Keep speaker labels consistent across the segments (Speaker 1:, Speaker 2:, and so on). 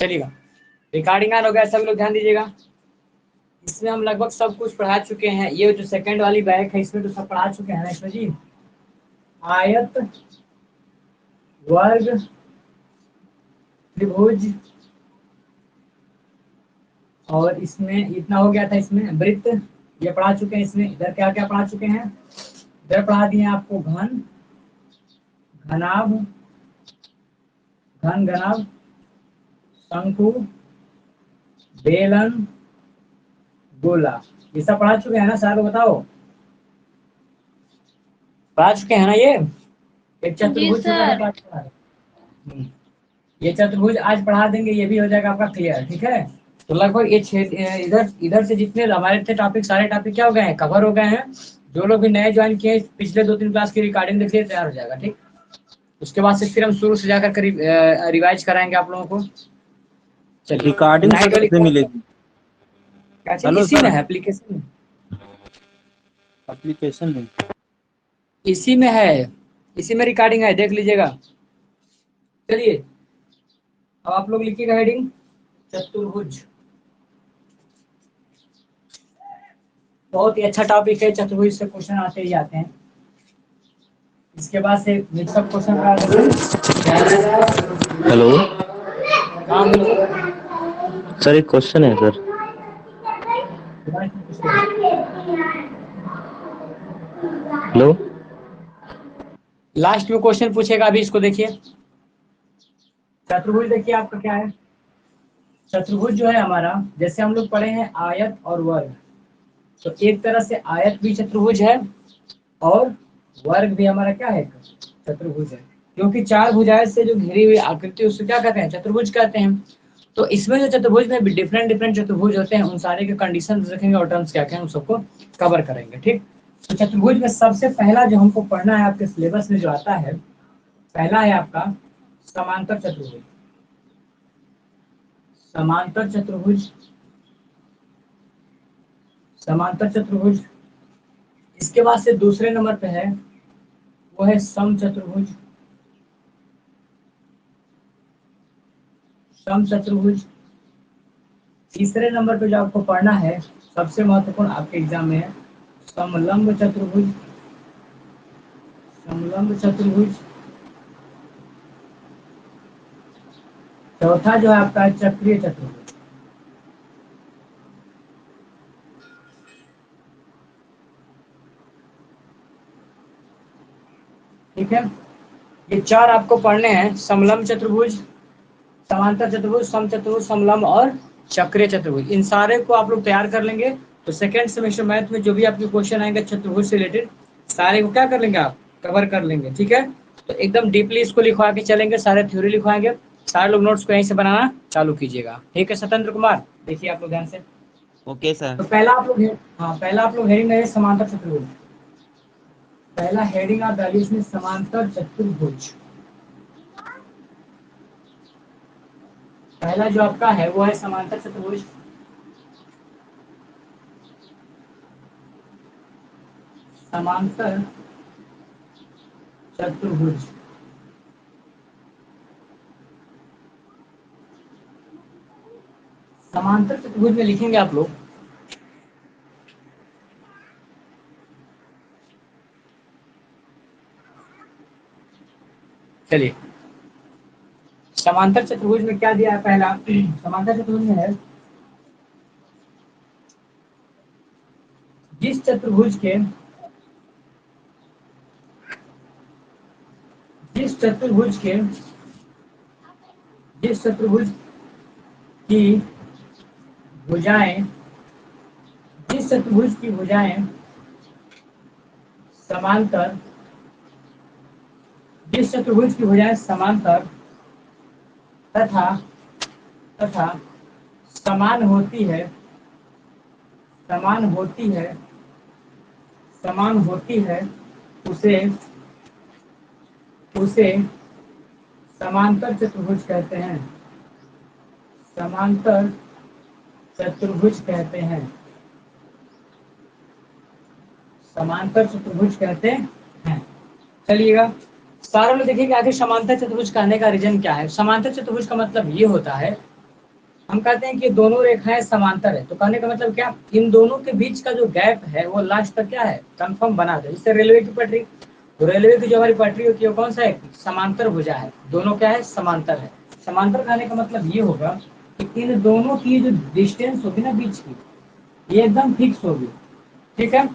Speaker 1: चलिएगा, recording on हो गया, सब लोग ध्यान दीजिएगा। इसमें हम लगभग सब कुछ पढ़ा चुके हैं। ये जो सेकंड वाली बैग है इसमें तो सब पढ़ा चुके हैं इसमें जी। आयत, वर्ग, त्रिभुज, और इसमें इतना हो गया था। इसमें वृत्त ये पढ़ा चुके हैं। इसमें इधर क्या क्या पढ़ा चुके हैं, इधर पढ़ा दिए आपको घन, घनाभ, घन घनाभ, शंकु, बेलन, गोला, ये सब पढ़ा चुके हैं ना सारे, बताओ पढ़ा चुके हैं ना। ये एक चतुर्भुज छोटा सा पाठ पढ़ा है। ये चतुर्भुज आज पढ़ा देंगे, ये भी हो जाएगा आपका क्लियर। ठीक है, तो लगभग ये इधर इधर से जितने हमारे थे टॉपिक, सारे टॉपिक क्या हो गए हैं, कवर हो गए हैं। जो लोग भी नए ज्वाइन किए पिछले 2-3 क्लास की रिकॉर्डिंग देखिए, तैयार हो जाएगा। ठीक, उसके बाद से फिर हम शुरू से जाकर रिवाइज कराएंगे आप लोगों को। चलिए,
Speaker 2: रिकॉर्डिंग कैसे मिलेगी?
Speaker 1: हेलो, इसी में है एप्लीकेशन,
Speaker 2: एप्लीकेशन में
Speaker 1: इसी में है, इसी में रिकॉर्डिंग है, देख लीजिएगा। चलिए, अब आप लोग लिखिएगा हेडिंग चतुर्भुज। बहुत ही अच्छा टॉपिक है, चतुर्भुज से क्वेश्चन आते ही आते हैं। इसके बाद से मिक्सअप क्वेश्चन का
Speaker 2: हेलो
Speaker 1: हाँ बोलो
Speaker 2: सर, एक क्वेश्चन है सर। हेलो,
Speaker 1: लास्ट में क्वेश्चन पूछेगा, अभी इसको देखिए। चतुर्भुज देखिए आपका क्या है। चतुर्भुज जो है हमारा, जैसे हम लोग पढ़े हैं आयत और वर्ग, तो एक तरह से आयत भी चतुर्भुज है और वर्ग भी हमारा क्या है, चतुर्भुज है। क्योंकि चार भुजाएं से जो घिरी हुई आकृति उसको क्या कहते हैं, चतुर्भुज कहते हैं। तो इसमें जो चतुर्भुज में डिफरेंट डिफरेंट चतुर्भुज होते हैं, उन सारे के कंडीशन देखेंगे और टर्म्स क्या क्या है, उन सबको कवर करेंगे। ठीक, तो चतुर्भुज में सबसे पहला जो हमको पढ़ना है आपके सिलेबस में जो आता है, पहला है आपका समांतर चतुर्भुज। समांतर चतुर्भुज, समांतर चतुर्भुज। इसके बाद से दूसरे नंबर पे है वो है समचतुर्भुज। समचतुर्भुज। तीसरे नंबर पे जो आपको पढ़ना है, सबसे महत्वपूर्ण आपके एग्जाम में है समलंब चतुर्भुज। समलंब चतुर्भुज। चौथा जो है आपका चक्रीय चतुर्भुज। ठीक है, ये चार आपको पढ़ने हैं, समलंब चतुर्भुज, समांतर चतुर्भुज, समचतुर्भुज, समलंब और चक्रीय चतुर्भुज। इन सारे को आप लोग तैयार कर लेंगे तो सेकंड सेमेस्टर मैथ में जो भी आपके क्वेश्चन आएंगे चतुर्भुज से रिलेटेड, सारे को क्या कर लेंगे, आप कवर कर लेंगे। ठीक है, तो एकदम डीपली इसको लिखवा के चलेंगे, सारे थ्योरी लिखवाएंगे। सारे लोग नोट्स को यहीं से बनाना चालू कीजिएगा। ठीक है सत्येंद्र कुमार, देखिए आप लोग ध्यान से।
Speaker 2: Okay sir.
Speaker 1: तो पहला आप लोग पहला आप लोग हेडिंग है समांतर चतुर्भुज। पहला हेडिंग आप डालिए इसमें समांतर चतुर्भुज। पहला जो आपका है वो है समांतर चतुर्भुज। समांतर चतुर्भुज। समांतर चतुर्भुज में लिखेंगे आप लोग चलिए, समांतर चतुर्भुज में क्या दिया है पहला, समांतर चतुर्भुज में है जिस चतुर्भुज के, जिस चतुर्भुज के, जिस चतुर्भुज की भुजाएं, जिस चतुर्भुज की भुजाएं समांतर, जिस चतुर्भुज की भुजाएं समांतर तथा तथा समान होती है, समान होती है, समान होती है, उसे उसे समांतर चतुर्भुज कहते हैं। समांतर चतुर्भुज कहते हैं। समांतर चतुर्भुज कहते हैं। चलिएगा, सारे लोग देखिए कि आखिर समांतर चतुर्भुज कहने का रीजन क्या है। समांतर चतुर्भुज का मतलब ये होता है हम कहते हैं कि दोनों रेखाएं समांतर है, तो कहने का मतलब क्या, इन दोनों के बीच का जो गैप है वो लास्ट तक क्या है, कंफर्म बना दे। जैसे रेलवे की पटरी, तो रेलवे की जो हमारी पटरी होती है वो कौन सा है, समांतर भुजा है, दोनों क्या है, समांतर है। समांतर कहने का मतलब ये होगा कि इन दोनों की जो डिस्टेंस होगी ना बीच की, ये एकदम फिक्स होगी। ठीक है,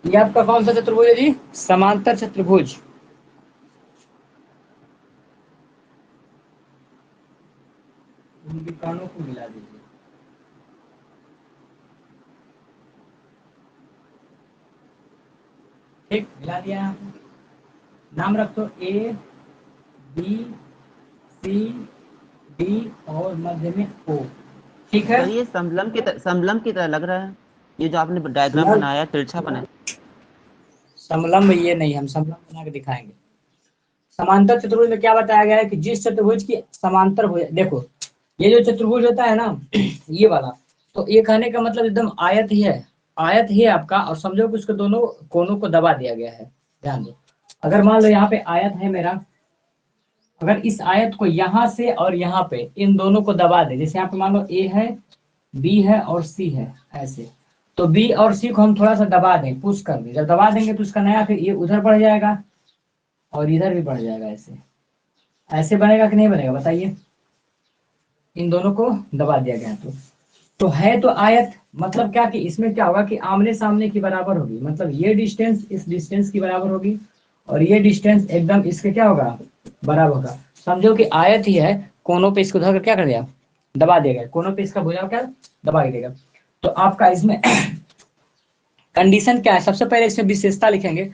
Speaker 1: ये आपका कौन सा चतुर्भुज है जी, समांतर चतुर्भुज। उनके कानों को मिला दीजिए। ठीक, मिला दिया आपने। नाम रख दो ए बी सी डी और मध्य में ओ। ठीक है,
Speaker 2: सर ये समलम की तरह लग रहा है, ये जो आपने डायग्राम
Speaker 1: समलम,
Speaker 2: बनाया तिरछा बनाया।
Speaker 1: समलम्ब ये नहीं, हम समलम्ब बना के दिखाएंगे। समांतर चतुर्भुज में क्या बताया गया है कि जिस चतुर्भुज की समांतर हो, देखो ये जो चतुर्भुज होता है ना ये वाला, तो ये कहने का मतलब एकदम आयत ही है, आयत ही है आपका, और समझो कि उसके दोनों कोनों को दबा दिया गया है। ध्यान दो, अगर मान लो यहाँ पे आयत है मेरा, अगर इस आयत को यहाँ से और यहाँ पे इन दोनों को दबा दे, जैसे यहाँ पे मान लो ए है, बी है और सी है, ऐसे, तो बी और सी को हम थोड़ा सा दबा दें, पुश कर दें, जब दबा देंगे तो उसका नया फिर ये उधर बढ़ जाएगा और इधर भी बढ़ जाएगा, ऐसे ऐसे बनेगा कि नहीं बनेगा बताइए, इन दोनों को दबा दिया गया तो है तो आयत, मतलब क्या कि इसमें क्या होगा कि आमने सामने की बराबर होगी, मतलब ये डिस्टेंस इस डिस्टेंस की बराबर होगी और ये डिस्टेंस एकदम इसके क्या होगा, बराबर होगा। समझो कि आयत ही है, कोनों पे इसको धर क्या कर दिया, दबा दिया गया, कोनों पे इसका भुजाओ क्या दबा देगा। तो आपका इसमें कंडीशन क्या है, सबसे पहले इसमें विशेषता लिखेंगे,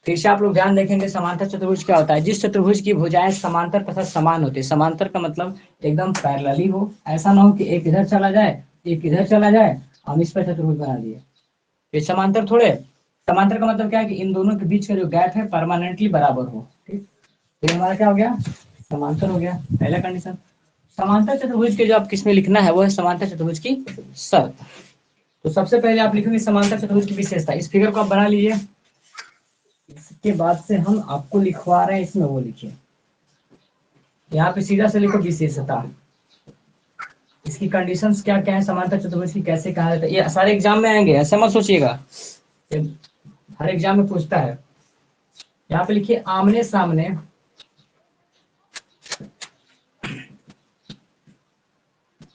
Speaker 1: फिर से आप लोग ध्यान देखेंगे समांतर चतुर्भुज क्या होता है, जिस चतुर्भुज की भुजाएं समांतर तथा समान होती है, समांतर का मतलब एकदम पैरेलली हो, ऐसा ना हो कि एक इधर चला जाए एक इधर चला जाए, हम इस पर चतुर्भुज बना दिए, ये समांतर थोड़े। समांतर का मतलब क्या है कि इन दोनों के बीच का जो गैप है परमानेंटली बराबर हो। ठीक, तो हमारा क्या हो गया, समांतर हो गया, पहला कंडीशन। समांतर चतुर्भुज के जो आप किसमें लिखना है वो है समांतर चतुर्भुज की शर्त। तो सबसे पहले आप लिखेंगे समांतर चतुर्भुज की विशेषता, इस फिगर को आप बना लीजिए, इसके बाद से हम आपको लिखवा रहे हैं, इसमें वो लिखिए, यहाँ पे सीधा से लिखो विशेषता, इसकी कंडीशंस क्या क्या है, समांतर चतुर्भुज की कैसे कहा जाता है, ये सारे एग्जाम में आएंगे, ऐसा मत सोचिएगा, ये हर एग्जाम में पूछता है। यहाँ पे लिखिए आमने सामने,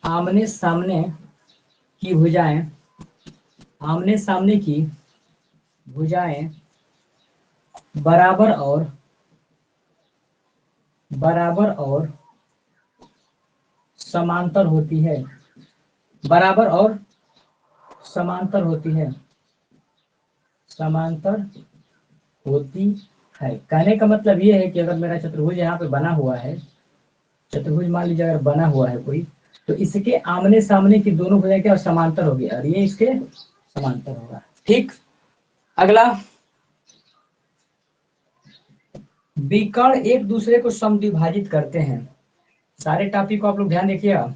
Speaker 1: आमने सामने की भुजाएं, आमने सामने की भुजाएं बराबर और समांतर होती है, बराबर और समांतर होती है, समांतर होती है। कहने का मतलब ये है कि अगर मेरा चतुर्भुज यहाँ पे बना हुआ है, चतुर्भुज मान लीजिए अगर बना हुआ है कोई, तो इसके आमने सामने की दोनों भुजाएं क्या समांतर होगी और ये इसके समांतर होगा। ठीक, अगला, विकर्ण एक दूसरे को समद्विभाजित करते हैं, सारे टॉपिक को आप लोग ध्यान देखिएगा।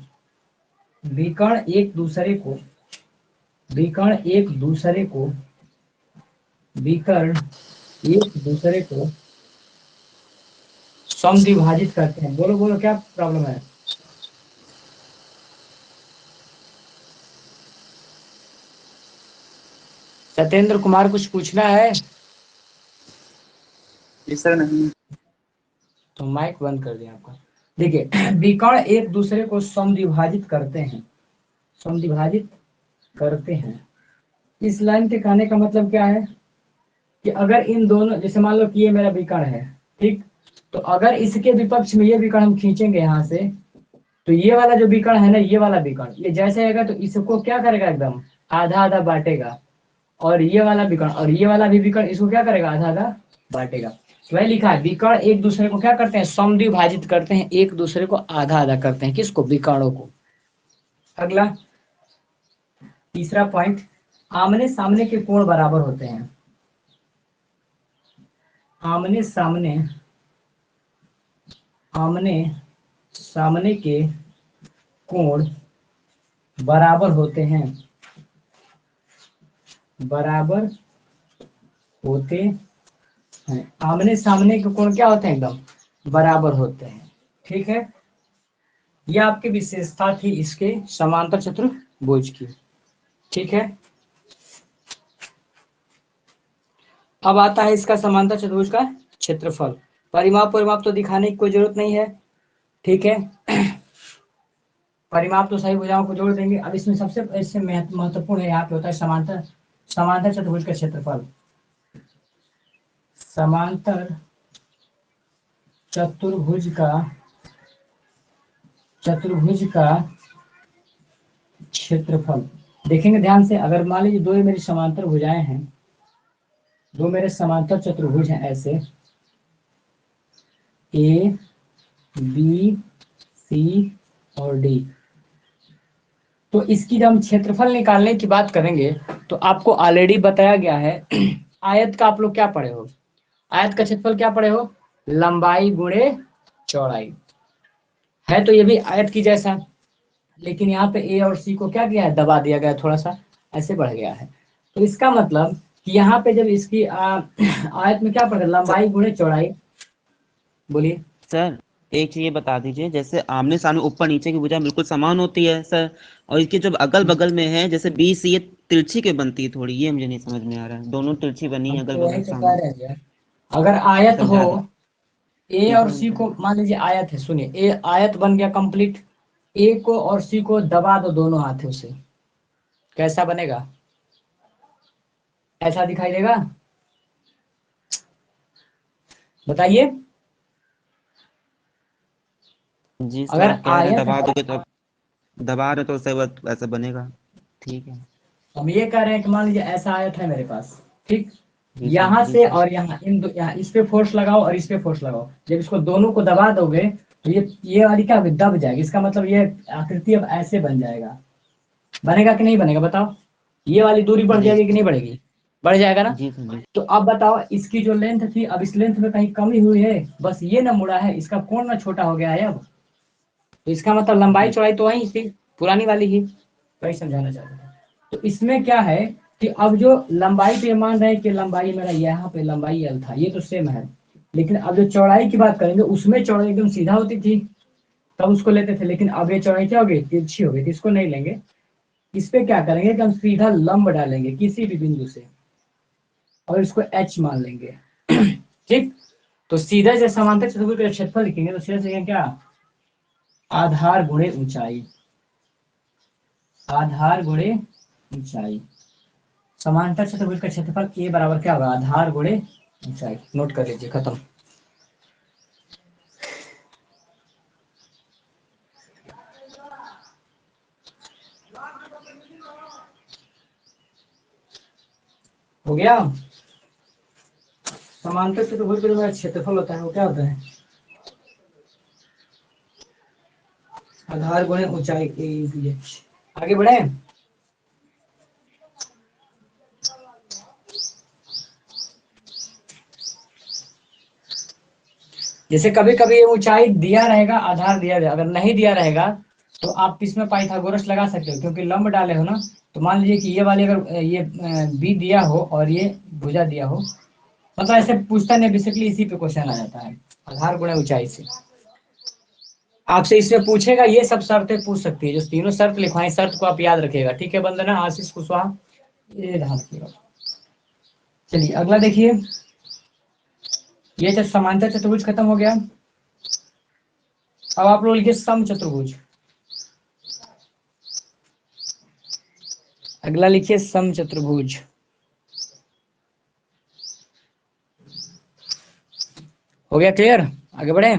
Speaker 1: विकर्ण एक दूसरे को, विकर्ण एक दूसरे को, विकर्ण एक दूसरे को समद्विभाजित करते हैं। बोलो बोलो क्या प्रॉब्लम है, सत्येंद्र कुमार कुछ पूछना है?
Speaker 2: जी सर नहीं।
Speaker 1: तो माइक बंद कर दिया आपका। देखिए विकर्ण एक दूसरे को समद्विभाजित करते हैं, समद्विभाजित करते हैं, इस लाइन के कहने का मतलब क्या है कि अगर इन दोनों, जैसे मान लो कि ये मेरा विकर्ण है, ठीक, तो अगर इसके विपक्ष में ये विकर्ण हम खींचेंगे यहाँ से, तो ये वाला जो विकर्ण है ना, ये वाला विकर्ण ये जैसे आएगा तो इसको क्या करेगा, एकदम आधा आधा बांटेगा, और ये वाला विकर्ण और ये वाला भी विकर्ण इसको क्या करेगा, आधा आधा बांटेगा। तो वही लिखा है, विकर्ण एक दूसरे को क्या करते हैं, समद्विभाजित करते हैं, एक दूसरे को आधा आधा करते हैं, किसको, विकर्णों को। अगला तीसरा पॉइंट, आमने सामने के कोण बराबर होते हैं, आमने सामने, आमने सामने के कोण बराबर होते हैं, बराबर होते हैं। आमने सामने के कोण क्या होते हैं? एकदम बराबर होते हैं। ठीक है, यह आपकी विशेषता थी इसके समांतर चतुर्भुज की। ठीक है, अब आता है इसका समांतर चतुर्भुज का क्षेत्रफल। परिमाप तो दिखाने की कोई जरूरत नहीं है। ठीक है, परिमाप तो सही भुजाओं को जोड़ देंगे। अब इसमें सबसे इससे महत्वपूर्ण है, यहाँ पे होता है समांतर चतुर्भुज का क्षेत्रफल। समांतर चतुर्भुज का क्षेत्रफल देखेंगे ध्यान से। अगर मान लीजिए दो मेरी समांतर भुजाएं हैं, दो मेरे समांतर चतुर्भुज हैं ऐसे, ए बी सी और डी, तो इसकी जब हम क्षेत्रफल निकालने की बात करेंगे तो आपको ऑलरेडी बताया गया है। आयत का आप लोग क्या पढ़े हो? आयत का क्षेत्रफल क्या पढ़े हो? लंबाई गुणे चौड़ाई। है तो ये भी आयत की जैसा, लेकिन यहाँ पे ए और सी को क्या किया है? दबा दिया गया, थोड़ा सा ऐसे बढ़ गया है। तो इसका मतलब कि यहाँ पे जब इसकी आयत में क्या पढ़े? लंबाई गुणे चौड़ाई। बोलिए
Speaker 2: सर एक चीज ये बता दीजिए, जैसे आमने सामने ऊपर नीचे की भुजा बिल्कुल समान होती है सर, और इसके जो अगल बगल में है जैसे बी सी, ये तिरछी के बनती है थोड़ी, ये मुझे नहीं समझ में आ रहा है। दोनों तिरछी बनी है
Speaker 1: हम
Speaker 2: अगल
Speaker 1: तो
Speaker 2: बगल
Speaker 1: वही तो कह
Speaker 2: सामने।
Speaker 1: रहे हैं। अगर आयत हो,
Speaker 2: समझा दे।
Speaker 1: ए
Speaker 2: एक
Speaker 1: और सी
Speaker 2: मिनट।
Speaker 1: को मान लीजिए आयत है, सुनिए, ए आयत बन गया कंप्लीट। ए को और सी को दबा दो दोनों हाथों से, कैसा बनेगा? ऐसा दिखाई देगा? बताइए।
Speaker 2: जी सर,
Speaker 1: अगर
Speaker 2: आप कह रहे हैं
Speaker 1: आयत
Speaker 2: दबा
Speaker 1: है,
Speaker 2: दोगे तो, दबा रहे तो सही बात ऐसा बनेगा। ठीक है।
Speaker 1: हम ये कह रहे हैं कि मान लीजिए ऐसा आयत है मेरे पास, ठीक,
Speaker 2: जी सर,
Speaker 1: यहाँ
Speaker 2: जी
Speaker 1: से
Speaker 2: सर।
Speaker 1: और यहाँ, इन दो, यहाँ इस पे फोर्स लगाओ और इस पे फोर्स लगाओ। जब इसको दोनों को दबा दोगे तो ये वाली क्या होगी? दब जाएगी। इसका मतलब ये आकृति अब ऐसे बन जाएगा। बनेगा कि नहीं बनेगा बताओ? ये वाली दूरी बढ़
Speaker 2: जी
Speaker 1: जाएगी कि नहीं बढ़ेगी? बढ़ जाएगा ना।
Speaker 2: जी सर, जी।
Speaker 1: तो अब बताओ, इसकी जो लेंथ थी, अब इस लेंथ में कहीं कमी हुई है? बस ये ना मुड़ा है, इसका कोण ना छोटा हो गया है अब। तो इसका मतलब लंबाई
Speaker 2: जी
Speaker 1: चौड़ाई तो वही थी, पुरानी वाली ही। वही समझाना चाहता था। तो इसमें क्या है कि अब जो लंबाई पे मान रहे हैं कि लंबाई मेरा यहाँ पे लंबाई L था, ये तो सेम है। लेकिन अब जो चौड़ाई की बात करेंगे, उसमें चौड़ाई एकदम सीधा होती थी, तब उसको लेते थे। लेकिन अब ये चौड़ाई क्या हो गई? तिरछी हो गई, तो इसको नहीं लेंगे। इस पे क्या करेंगे कि हम सीधा लंब डालेंगे किसी भी बिंदु से, और इसको H मान लेंगे। ठीक, तो सीधा जैसे समांतर चतुर्भुज का क्षेत्रफल लिखेंगे तो सीधा लिखेंगे क्या? आधार गुणे ऊंचाई। आधार गुणे ऊंचाई। समांतर चतुर्भुज का क्षेत्रफल ए बराबर क्या होगा? आधार गुणे ऊंचाई। नोट कर लीजिए, खत्म। हो गया। समांतर चतुर्भुज का जो क्षेत्रफल होता है वो क्या होता है? आधार गुणे ऊंचाई ए बी एच। आगे बढ़े। जैसे कभी कभी ये ऊंचाई दिया रहेगा, आधार दिया रहेगा, अगर नहीं दिया रहेगा तो आप इसमें पाइथागोरस लगा सकते हो, क्योंकि लंब डाले हो ना। तो मान लीजिए कि ये वाली अगर ये बी दिया हो और ये भुजा दिया हो, मतलब ऐसे पूछता नहीं, बेसिकली इसी पे क्वेश्चन आ जाता है, आधार गुणे ऊंचाई से। आपसे इसमें पूछेगा, ये सब शर्तें पूछ सकती है, जो तीनों शर्त लिखवाई, शर्त को आप याद रखिएगा। ठीक है वंदना, आशीष कुशवाहा, ये ध्यान रखिएगा। चलिए अगला देखिए। ये जब समांतर चतुर्भुज खत्म हो गया, अब आप लोग लिखिए सम चतुर्भुज। अगला लिखिए सम चतुर्भुज। हो गया क्लियर? आगे बढ़े।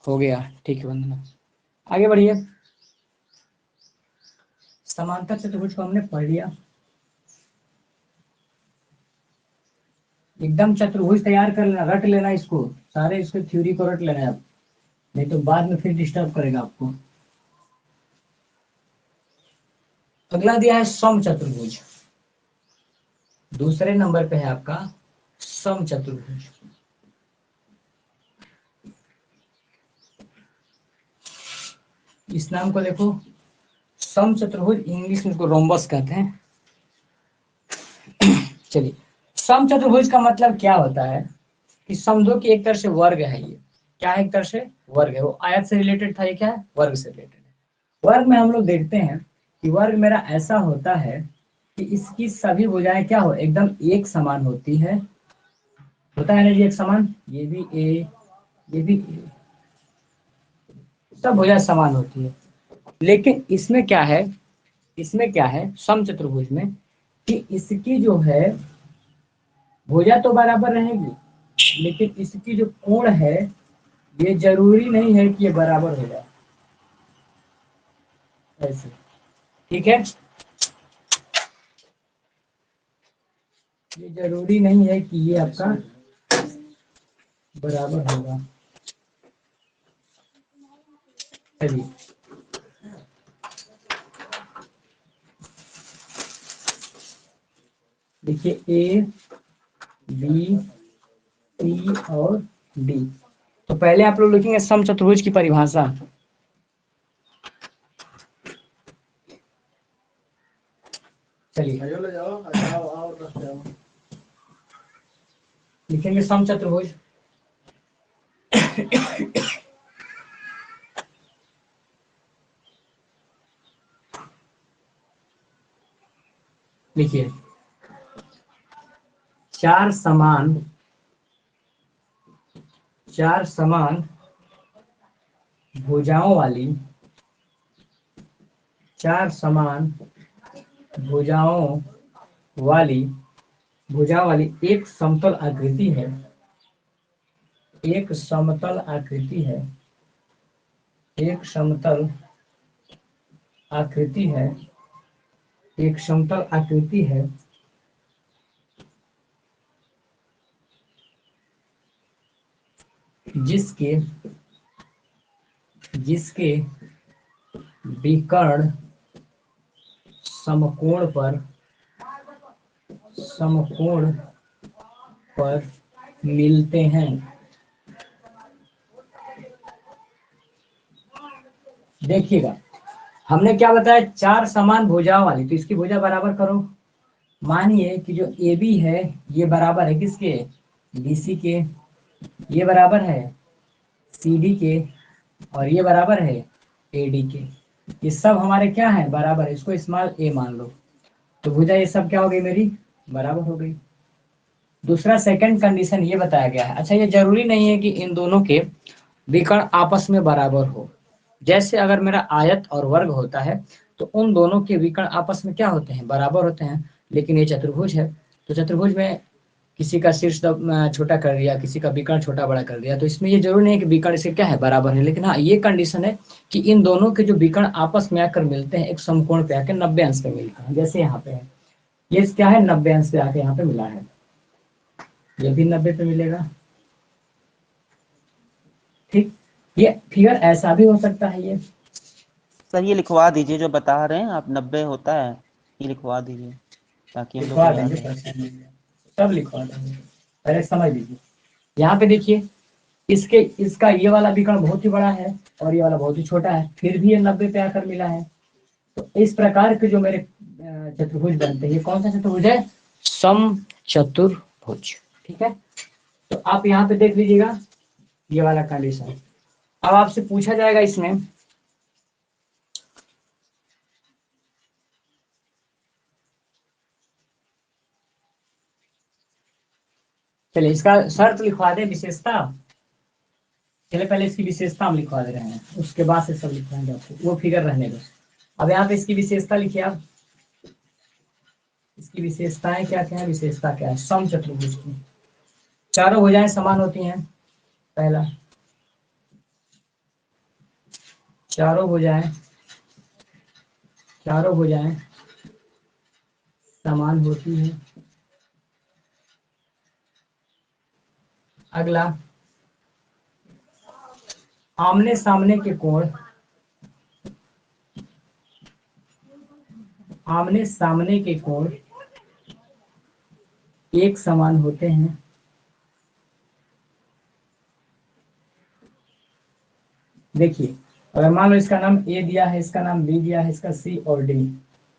Speaker 1: हो गया, ठीक है वंदना, आगे बढ़िए। समांतर चतुर्भुज को हमने पढ़ लिया। एकदम चतुर्भुज तैयार कर लेना, रट लेना इसको, सारे इसको थ्योरी को रट लेना आप, नहीं तो बाद में फिर डिस्टर्ब करेगा आपको। अगला दिया है सम चतुर्भुज। दूसरे नंबर पे है आपका सम चतुर्भुज। इस नाम को देखो, सम चतुर्भुज, इंग्लिश में इसको रोम्बस कहते हैं। चलिए, समचतुर्भुज का मतलब क्या होता है कि समझो कि एक तरह से वर्ग है, ये क्या है, एक तरह से वर्ग है। वो आयत से रिलेटेड था, ये क्या है, वर्ग से रिलेटेड है। वर्ग में हम लोग देखते हैं कि वर्ग मेरा ऐसा होता है कि इसकी सभी भुजाएं क्या हो, एकदम एक समान होती है, होता है ना जी, एक समान, ये भी ए, ये भी ए, सब भुजाएं समान होती है। लेकिन इसमें क्या है, इसमें क्या है समचतुर्भुज में, कि इसकी जो है भुजा तो बराबर रहेगी, लेकिन इसकी जो कोण है ये जरूरी नहीं है कि ये बराबर हो जाए, ऐसे, ठीक है। ये जरूरी नहीं है कि ये आपका बराबर होगा। चलिए, देखिए ए बी सी और डी। तो पहले आप लोग लिखेंगे समचतुर्भुज की परिभाषा। चलिए लिखेंगे समचतुर्भुज। लिखिए, चार समान भुजाओं वाली, चार समान भुजाओं वाली एक समतल आकृति है, एक समतल आकृति है, एक समतल आकृति है, एक समतल आकृति है, जिसके विकर्ण समकोण पर मिलते हैं। देखिएगा, हमने क्या बताया, चार समान भुजाओं वाली, तो इसकी भुजा बराबर करो। मानिए कि जो ए बी है ये बराबर है किसके, BC के, ये बराबर है CD के, और ये बराबर है AD के। ये सब हमारे क्या है, बराबर है, इसको स्मॉल a मान लो। तो भुजा ये सब क्या हो गई मेरी, बराबर हो गई। दूसरा सेकंड कंडीशन ये बताया गया है। अच्छा, ये जरूरी नहीं है कि इन दोनों के विकर्ण आपस में बराबर हो। जैसे अगर मेरा आयत और वर्ग होता है तो उन दोनों के विकर्ण आपस में क्या होते हैं, बराबर होते हैं। लेकिन ये चतुर्भुज है, तो चतुर्भुज में किसी का शीर्ष छोटा कर दिया, किसी का विकर्ण छोटा बड़ा कर दिया, तो इसमें ये जरूरी नहीं है कि विकर्ण इसके क्या है, बराबर है। लेकिन हाँ, ये कंडीशन है कि इन दोनों के जो विकर्ण आपस में आकर मिलते हैं, एक समकोण पे आकर 90 अंश पे मिलते हैं। जैसे यहाँ पे है, ये क्या है, 90 अंश पे आके यहाँ पे मिला है, ये भी 90 पे मिलेगा, ठीक। ये फिगर ऐसा भी हो सकता है, ये
Speaker 2: सर ये लिखवा दीजिए जो बता रहे हैं आप, 90 होता है, ये लिखवा दीजिए ताकि हम लोग को
Speaker 1: लिखवा
Speaker 2: याद
Speaker 1: देंगे,
Speaker 2: रहे।
Speaker 1: सब लिखवा देंगे। पहले समझ लीजिए, यहाँ पे देखिए, इसका ये वाला विकर्ण बहुत ही बड़ा है और ये वाला बहुत ही छोटा है, फिर भी ये 90 पे आकर मिला है। तो इस प्रकार के जो मेरे चतुर्भुज बनते हैं, ये कौन सा चतुर्भुज है, समचतुर्भुज, ठीक है। तो आप यहाँ पे देख लीजिएगा ये वाला कंडीशन। अब आपसे पूछा जाएगा इसमें, चलिए इसका शर्त लिखवा दे, विशेषता। चलिए पहले इसकी विशेषता हम लिखवा दे रहे हैं, उसके बाद से सब लिखवाएंगे आपको, वो फिगर रहने दो। अब यहाँ पे इसकी विशेषता लिखिए आप, इसकी विशेषताएं क्या क्या है, विशेषता क्या है समचतुर्भुज की, चारों भुजाएं समान होती हैं। पहला, चारों भुजाएं समान होती हैं। अगला, आमने सामने के कोण, आमने सामने के कोण एक समान होते हैं। देखिए, अगर मान लो इसका नाम ए दिया है, इसका नाम बी दिया है, इसका सी और डी,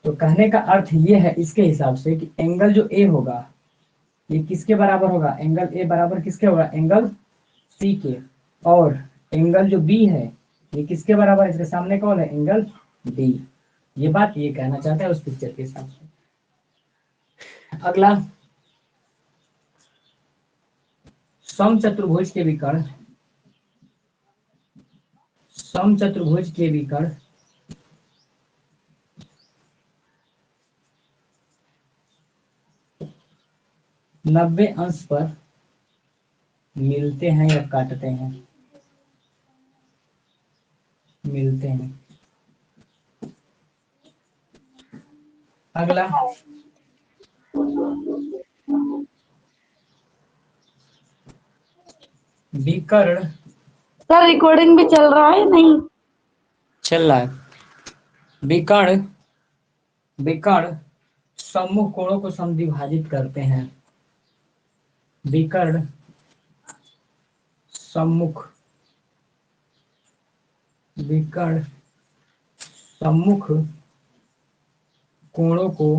Speaker 1: तो कहने का अर्थ ये है इसके हिसाब से कि एंगल जो ए होगा, ये किसके बराबर होगा? एंगल ए बराबर किसके होगा? एंगल सी के। और एंगल जो बी है ये किसके बराबर है? इसके सामने कौन है? Angle D. ये बात ये कहना चाहता है उस पिक्चर के हिसाब से। अगला, समचतुर्भुज के विकर्ण, समचतुर्भुज के विकर्ण 90 अंश पर मिलते हैं या काटते हैं? मिलते हैं। अगला, विकर्ण,
Speaker 3: सर रिकॉर्डिंग भी चल रहा है नहीं?
Speaker 1: चल रहा है। विकर्ण, विकर्ण सम्मुख कोणों को समद्विभाजित करते हैं। विकर्ण सम्मुख, विकर्ण सम्मुख कोणों को,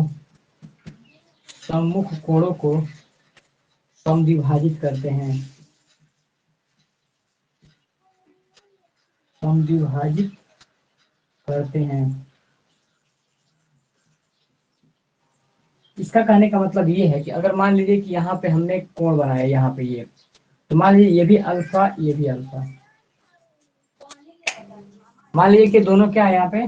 Speaker 1: सम्मुख कोणों को समद्विभाजित करते हैं। समद्विभाजित करते हैं। इसका कहने का मतलब ये है कि अगर मान लीजिए कि यहाँ पे हमने एक कोण बनाया, यहाँ पे ये, तो मान लीजिए ये भी अल्फा, ये भी अल्फा, मान लीजिए कि दोनों क्या है यहाँ पे,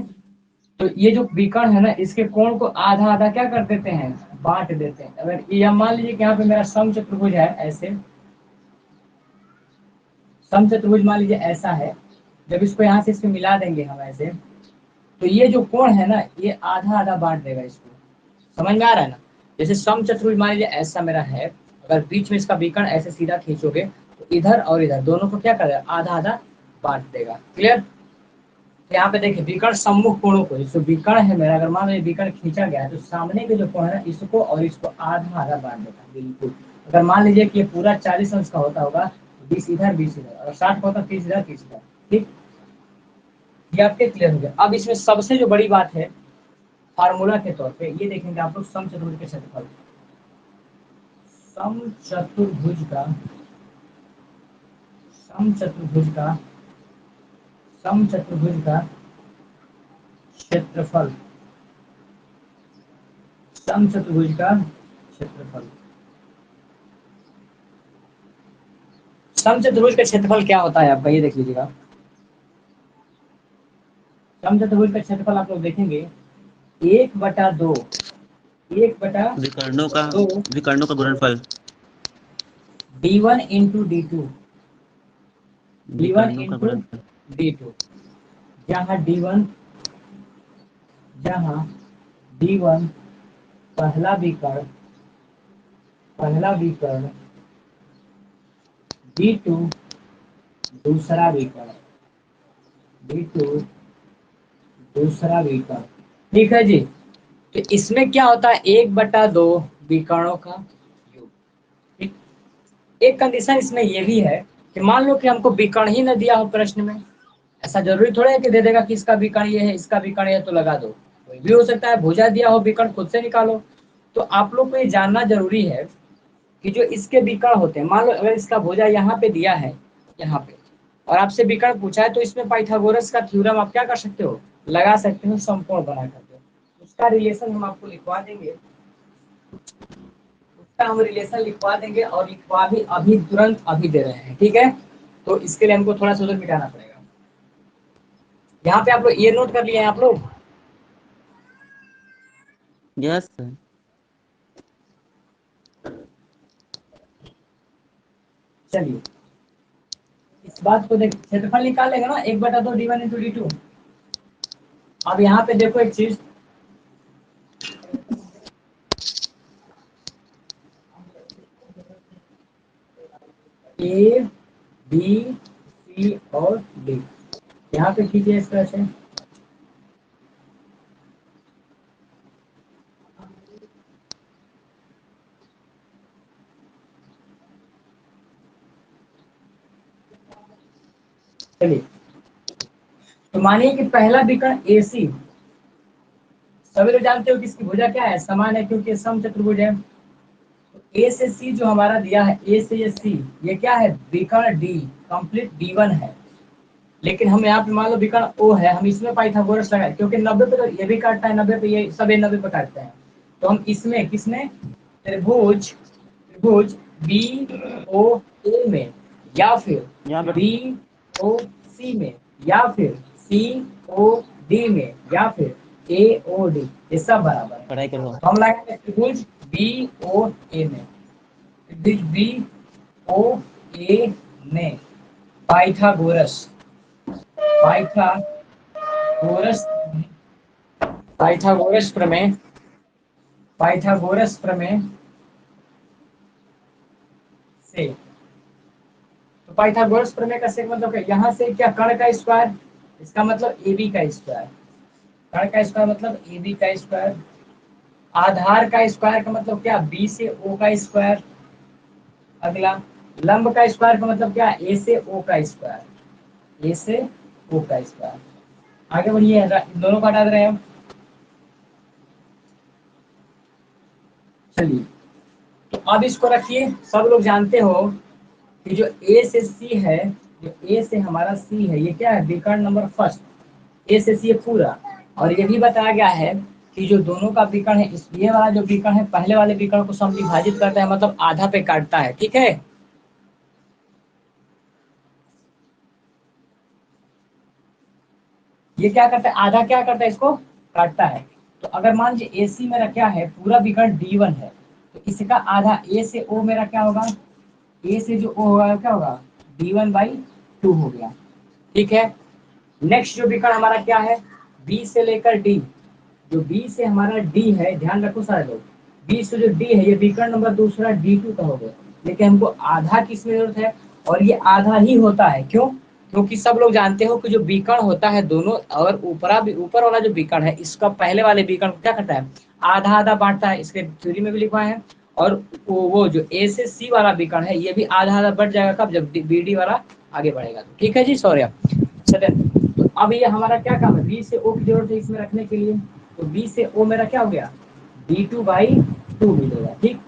Speaker 1: तो ये जो विकर्ण है ना, इसके कोण को आधा आधा क्या कर देते हैं? बांट देते हैं। अगर ये मान लीजिए कि यहाँ पे मेरा समचतुर्भुज है, ऐसे समचतुर्भुज मान लीजिए ऐसा है, जब इसको यहाँ से इसमें मिला देंगे हम ऐसे, तो ये जो कोण है ना, ये आधा आधा बांट देगा इसको। समझ में आ रहा है ना? जैसे समचतुर्भुज मान लीजिए ऐसा मेरा है, अगर बीच में इसका विकर्ण ऐसे सीधा खींचोगे तो इधर और इधर दोनों को क्या करेगा? आधा आधा बांट देगा। क्लियर? यहाँ पे देखिए विकर्ण सम्मुख कोणों को, जो विकर्ण है मेरा, अगर मान लीजिए विकर्ण खींचा गया है तो सामने के जो कोण है ना, इसको और इसको आधा आधा बांट देगा। बिल्कुल। अगर मान लीजिए कि ये पूरा 40 अंश का होता होगा, 20 इधर 20 इधर, और 60 का होता 30 इधर 30 इधर। ठीक, ये आपके क्लियर हो गया। अब इसमें सबसे जो बड़ी बात है, फार्मूला के तौर पे ये देखेंगे आप लोग, समचतुर्भुज के क्षेत्रफल, समचतुर्भुज का, समचतुर्भुज का, समचतुर्भुज का क्षेत्रफल, समचतुर्भुज का क्षेत्रफल, समचतुर्भुज का क्षेत्रफल क्या होता है आपका? ये देख लीजिएगा। समचतुर्भुज का क्षेत्रफल आप लोग देखेंगे 1/2, 1/2
Speaker 2: विकर्णों का गुणनफल,
Speaker 1: d1 इंटू d2, d1
Speaker 2: विकर्णों का
Speaker 1: इंटू
Speaker 2: गुणनफल।
Speaker 1: d2, जहाँ d1, जहाँ d1 पहला विकर्ण, पहला विकर्ण, d2 दूसरा विकर्ण, d2 दूसरा विकर्ण। ठीक है जी। तो इसमें क्या होता है? 1/2 विकर्णों का योग। ठीक। एक कंडीशन इसमें ये भी है कि मान लो कि हमको विकर्ण ही न दिया हो प्रश्न में, ऐसा जरूरी थोड़ा है कि दे देगा कि इसका विकर्ण ये है, इसका विकर्ण ये है तो लगा दो। कोई भी हो सकता है, भुजा दिया हो, विकर्ण खुद से निकालो। तो आप लोग को ये जानना जरूरी है कि जो इसके विकर्ण होते हैं, मान लो अगर इसका भुजा यहाँ पे दिया है, यहाँ पे, और आपसे विकर्ण पूछा है, तो इसमें पाइथागोरस का थ्योरम आप क्या कर सकते हो? लगा सकते हो, समकोण बना करके। उसका रिलेशन हम आपको लिखवा देंगे, उसका हम रिलेशन लिखवा देंगे, और लिखवा भी अभी तुरंत अभी दे रहे हैं। ठीक है? तो इसके लिए हमको थोड़ा सा उधर मिटाना पड़ेगा। यहाँ पे आप लोग ये नोट कर लिए हैं आप लोग?
Speaker 2: Yes sir.
Speaker 1: चलिए इस बात को देख, क्षेत्रफल निकाल लेगा ना 1/2 d1 इंटू d2। अब यहाँ पे देखो एक चीज, ए बी सी और डी, यहाँ पे कीजिए इस तरह से। चलिए, तो मानिए कि पहला विकर्ण AC, सभी लोग जानते हो कि इसकी भुजा क्या है? समान है, क्योंकि समचतुर्भुज है। तो ए से सी जो हमारा दिया है, ए से ये सी, ये क्या है, विकर्ण डी, कंप्लीट D1 है। लेकिन हम यहाँ पे मान लो विकर्ण ओ है, हम इसमें पाइथागोरस लगाए क्योंकि 90 पे तो ये भी काटता है, 90 पे ये सब 90 पे काटते हैं। तो हम इसमें किसमें, त्रिभुज त्रिभुज बी ओ ए में, या फिर
Speaker 2: यहाँ पे
Speaker 1: बी ओ सी में, या फिर सी ओ डी में, या फिर ए ओ डी, ये सब बराबर है।
Speaker 2: पढ़ाई करो।
Speaker 1: तो हम लगाएंगे त्रिभुज बी ओ ए में, त्रिभुज बी ओ ए में पाइथागोरस पाइथागोरस पाइथागोरस प्रमेय, पाइथागोरस प्रमेय से, तो पाइथागोरस प्रमेय का से मतलब क्या, यहाँ से क्या, कर्ण का स्क्वायर, इसका मतलब ए बी का स्क्वायर, कर्ण का स्क्वायर मतलब ए बी का स्क्वायर, आधार का स्क्वायर का मतलब क्या, बी से ओ का स्क्वायर, अगला लंब का स्क्वायर का मतलब क्या, ए से ओ का स्क्वायर, ए से ओ का स्क्वायर। आगे बढ़िए, इन दोनों को हटा दे रहे हैं हम। चलिए, तो अब इसको रखिए, सब लोग जानते हो कि जो ए से सी है, जो ए से हमारा सी है, ये क्या है, विकर्ण नंबर फर्स्ट, ए से सी पूरा। और ये भी बताया गया है कि जो दोनों का विकर्ण है, इस ये वाला जो विकर्ण है, पहले वाले विकर्ण को समविभाजित करता है, मतलब आधा पे काटता है, ठीक है। ये क्या करता है, आधा क्या करता है, इसको काटता है। तो अगर मान लीजिए AC मेरा क्या है, पूरा विकर्ण D1 है, तो इसका आधा ए से ओ मेरा क्या होगा, ए से जो ओ होगा क्या होगा, D1/2 हो गया, ठीक है। नेक्स्ट जो विकर्ण हमारा क्या है, बी से लेकर डी, जो बी से हमारा डी है, ध्यान रखो सारे लोग, बी से जो डी है, ये विकर्ण नंबर दूसरा D2 का हो गया। लेकिन हमको आधा किसमें जरूरत है, और ये आधा ही होता है, क्यों, क्योंकि सब लोग जानते हो कि जो विकर्ण होता है दोनों, और ऊपर वाला जो विकर्ण है, इसका पहले वाले विकर्ण को क्या करता है, आधा आधा बांटता है, इसके थ्योरी में भी लिखा है। और वो जो ए से सी वाला विकर्ण है, ये भी आधा आधा बढ़ जाएगा, कब, जब BD वाला आगे बढ़ेगा। तो ठीक है जी, सॉरी। चलिए, तो अब ये हमारा क्या काम है, बी से ओ की जरूरत है इसमें रखने के लिए, तो बी से ओ मेरा क्या हो गया, D2/2 मिलेगा, ठीक।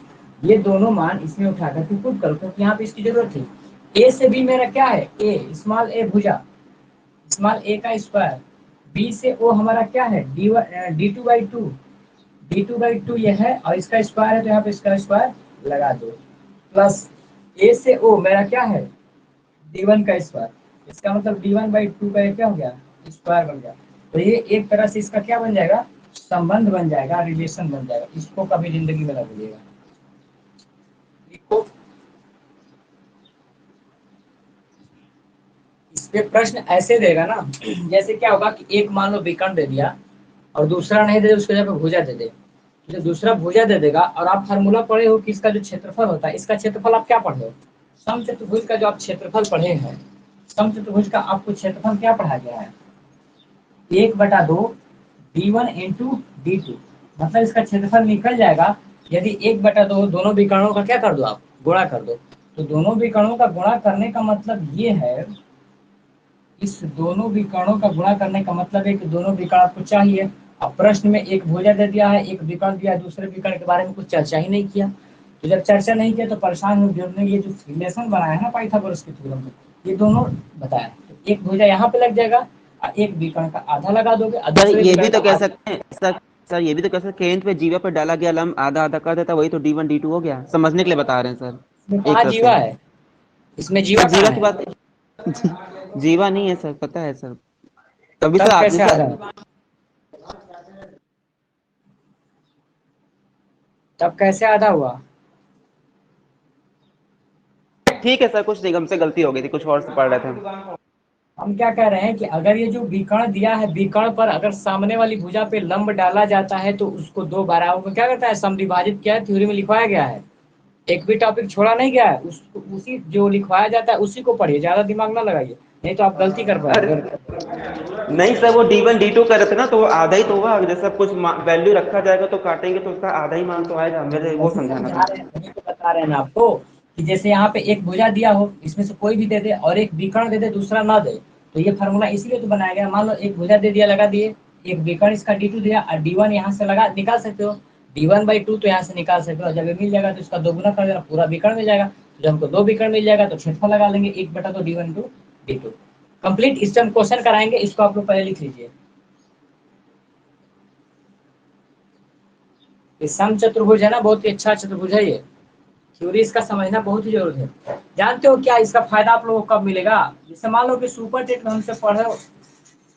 Speaker 1: ये दोनों मान इसमें उठा कर पुट करो, क्योंकि यहाँ पे इसकी जरूरत थी। ए से बी मेरा क्या है, ए स्मॉल ए भुजा, स्मॉल ए का स्क्वायर, बी से ओ हमारा क्या है, D2/2, D2/2 ये है, और इसका स्क्वायर है, तो यहाँ पे इसका स्क्वायर लगा दो, प्लस ए से ओ मेरा क्या है, D1 का स्क्वायर, इसका मतलब D1/2 का ये क्या हो गया, स्क्वायर बन गया। तो ये एक तरह से इसका क्या बन जाएगा, संबंध बन जाएगा, रिलेशन बन जाएगा, इसको कभी जिंदगी में ना भूलिएगा। देखो, इस पे प्रश्न ऐसे देगा ना, जैसे क्या होगा कि एक मान लो विकर्ण दे दिया, और दूसरा नहीं दे, उसके जगह भुजा दे दे, जो दूसरा भुजा दे देगा, और आप फार्मूला पढ़े हो कि इसका जो क्षेत्रफल होता है, इसका क्षेत्रफल आप क्या पढ़े हो, समचतुर्भुज का जो आप क्षेत्रफल पढ़े हैं, समचतुर्भुज का आपको क्षेत्रफल क्या पढ़ा गया है, 1/2 D1 इंटू D2, मतलब इसका क्षेत्रफल निकल जाएगा, यदि 1/2 दोनों विकर्णों का क्या कर दो, आप गुणा कर दो। तो दोनों विकर्णों का गुणा करने का मतलब ये है, इस दोनों विकर्णों का गुणा करने का मतलब है कि दोनों विकर्ण आपको चाहिए। अब प्रश्न में एक भुजा दे दिया है, एक विकर्ण दिया है, दूसरे विकर्ण के बारे में कुछ चर्चा ही नहीं किया। तो जब चर्चा नहीं किया तो परेशान हो, हमने ये जो रिलेशन बनाया है ना पाइथागोरस के थ्योरम में, ये दोनों बताया। तो एक भुजा यहाँ पे लग जाएगा, और एक विकर्ण का आधा लगा दोगे, और
Speaker 2: सर
Speaker 1: दूसरे
Speaker 2: ये भी
Speaker 1: विकर्ण का
Speaker 2: तो कह
Speaker 1: आधा।
Speaker 2: सकते हैं सर ये भी तो कह सकते हैं, केंद्र पे जीवा पर डाला गया लंब आधा आधा कर देता, वही तो D1 D2 हो गया, समझने के लिए बता रहे हैं
Speaker 1: इसमें
Speaker 2: सर, एक
Speaker 1: कहाँ
Speaker 2: तरफ से।
Speaker 1: जीवा है, इसमें जीवा
Speaker 2: सर
Speaker 1: कहाँ
Speaker 2: जीवा की
Speaker 1: है,
Speaker 2: बात जीवा नहीं है सर, पता है सर। तभी
Speaker 1: तब
Speaker 2: सर
Speaker 1: कैसे आधा,
Speaker 2: जैसे
Speaker 1: तब कैसे आधा हुआ।
Speaker 2: ठीक है सर, कुछ नहीं, हमसे गलती हो गई थी, कुछ और से पढ़ रहे थे हम।
Speaker 1: हम क्या कह रहे हैं कि अगर ये जो विकर्ण दिया है, विकर्ण पर अगर सामने वाली भुजा पे लंब डाला जाता है, तो उसको दो बाराओं में क्या करता है, समविभाजित किया है, थ्योरी में लिखवाया गया है, एक भी टॉपिक छोड़ा नहीं गया है, उसी जो लिखवाया जाता है उसी को पढ़िए, ज्यादा दिमाग ना लगाइए, नहीं तो आप गलती कर
Speaker 2: अरे
Speaker 1: पाएंगे।
Speaker 2: नहीं सर, वो D1 D2 कर रहे थे ना, तो वो आधा ही तो हुआ, जैसे कुछ वैल्यू रखा जाएगा तो काटेंगे तो उसका आधा ही मान तो आएगा, मेरे वो
Speaker 1: वही
Speaker 2: समझाना
Speaker 1: समझा
Speaker 2: था।
Speaker 1: रहे हैं, वही तो बता रहे हैं ना आपको, कि जैसे यहाँ पे एक भुजा दिया हो, इसमें से कोई भी दे दे, और एक विकर्ण दे दे, दूसरा ना दे, तो ये फार्मूला इसीलिए तो बनाया गया। मान लो एक भुजा दे दिया, लगा दिए, एक विकर्ण इसका D2 दिया, और D1 यहाँ से लगा निकाल सकते हो, D1/2 तो यहाँ से निकाल सकते हो, जब ये मिल जाएगा तो इसका 2 गुना कर देना, पूरा विकर्ण मिल जाएगा। तो जब हमको 2 विकर्ण मिल जाएगा तो क्षेत्रफल लगा लेंगे 1/2 D1 टू D2। कंप्लीट इससे हम क्वेश्चन कराएंगे, इसको आप लोग पहले लिख लीजिए। ये समचतुर्भुज है ना, बहुत ही अच्छा चतुर्भुज है ये। थ्योरी इसका समझना बहुत ही जरूरी है। जानते हो क्या इसका फायदा आप लोगों को कब मिलेगा? जैसे मान लो कि सुपर टेट में हमसे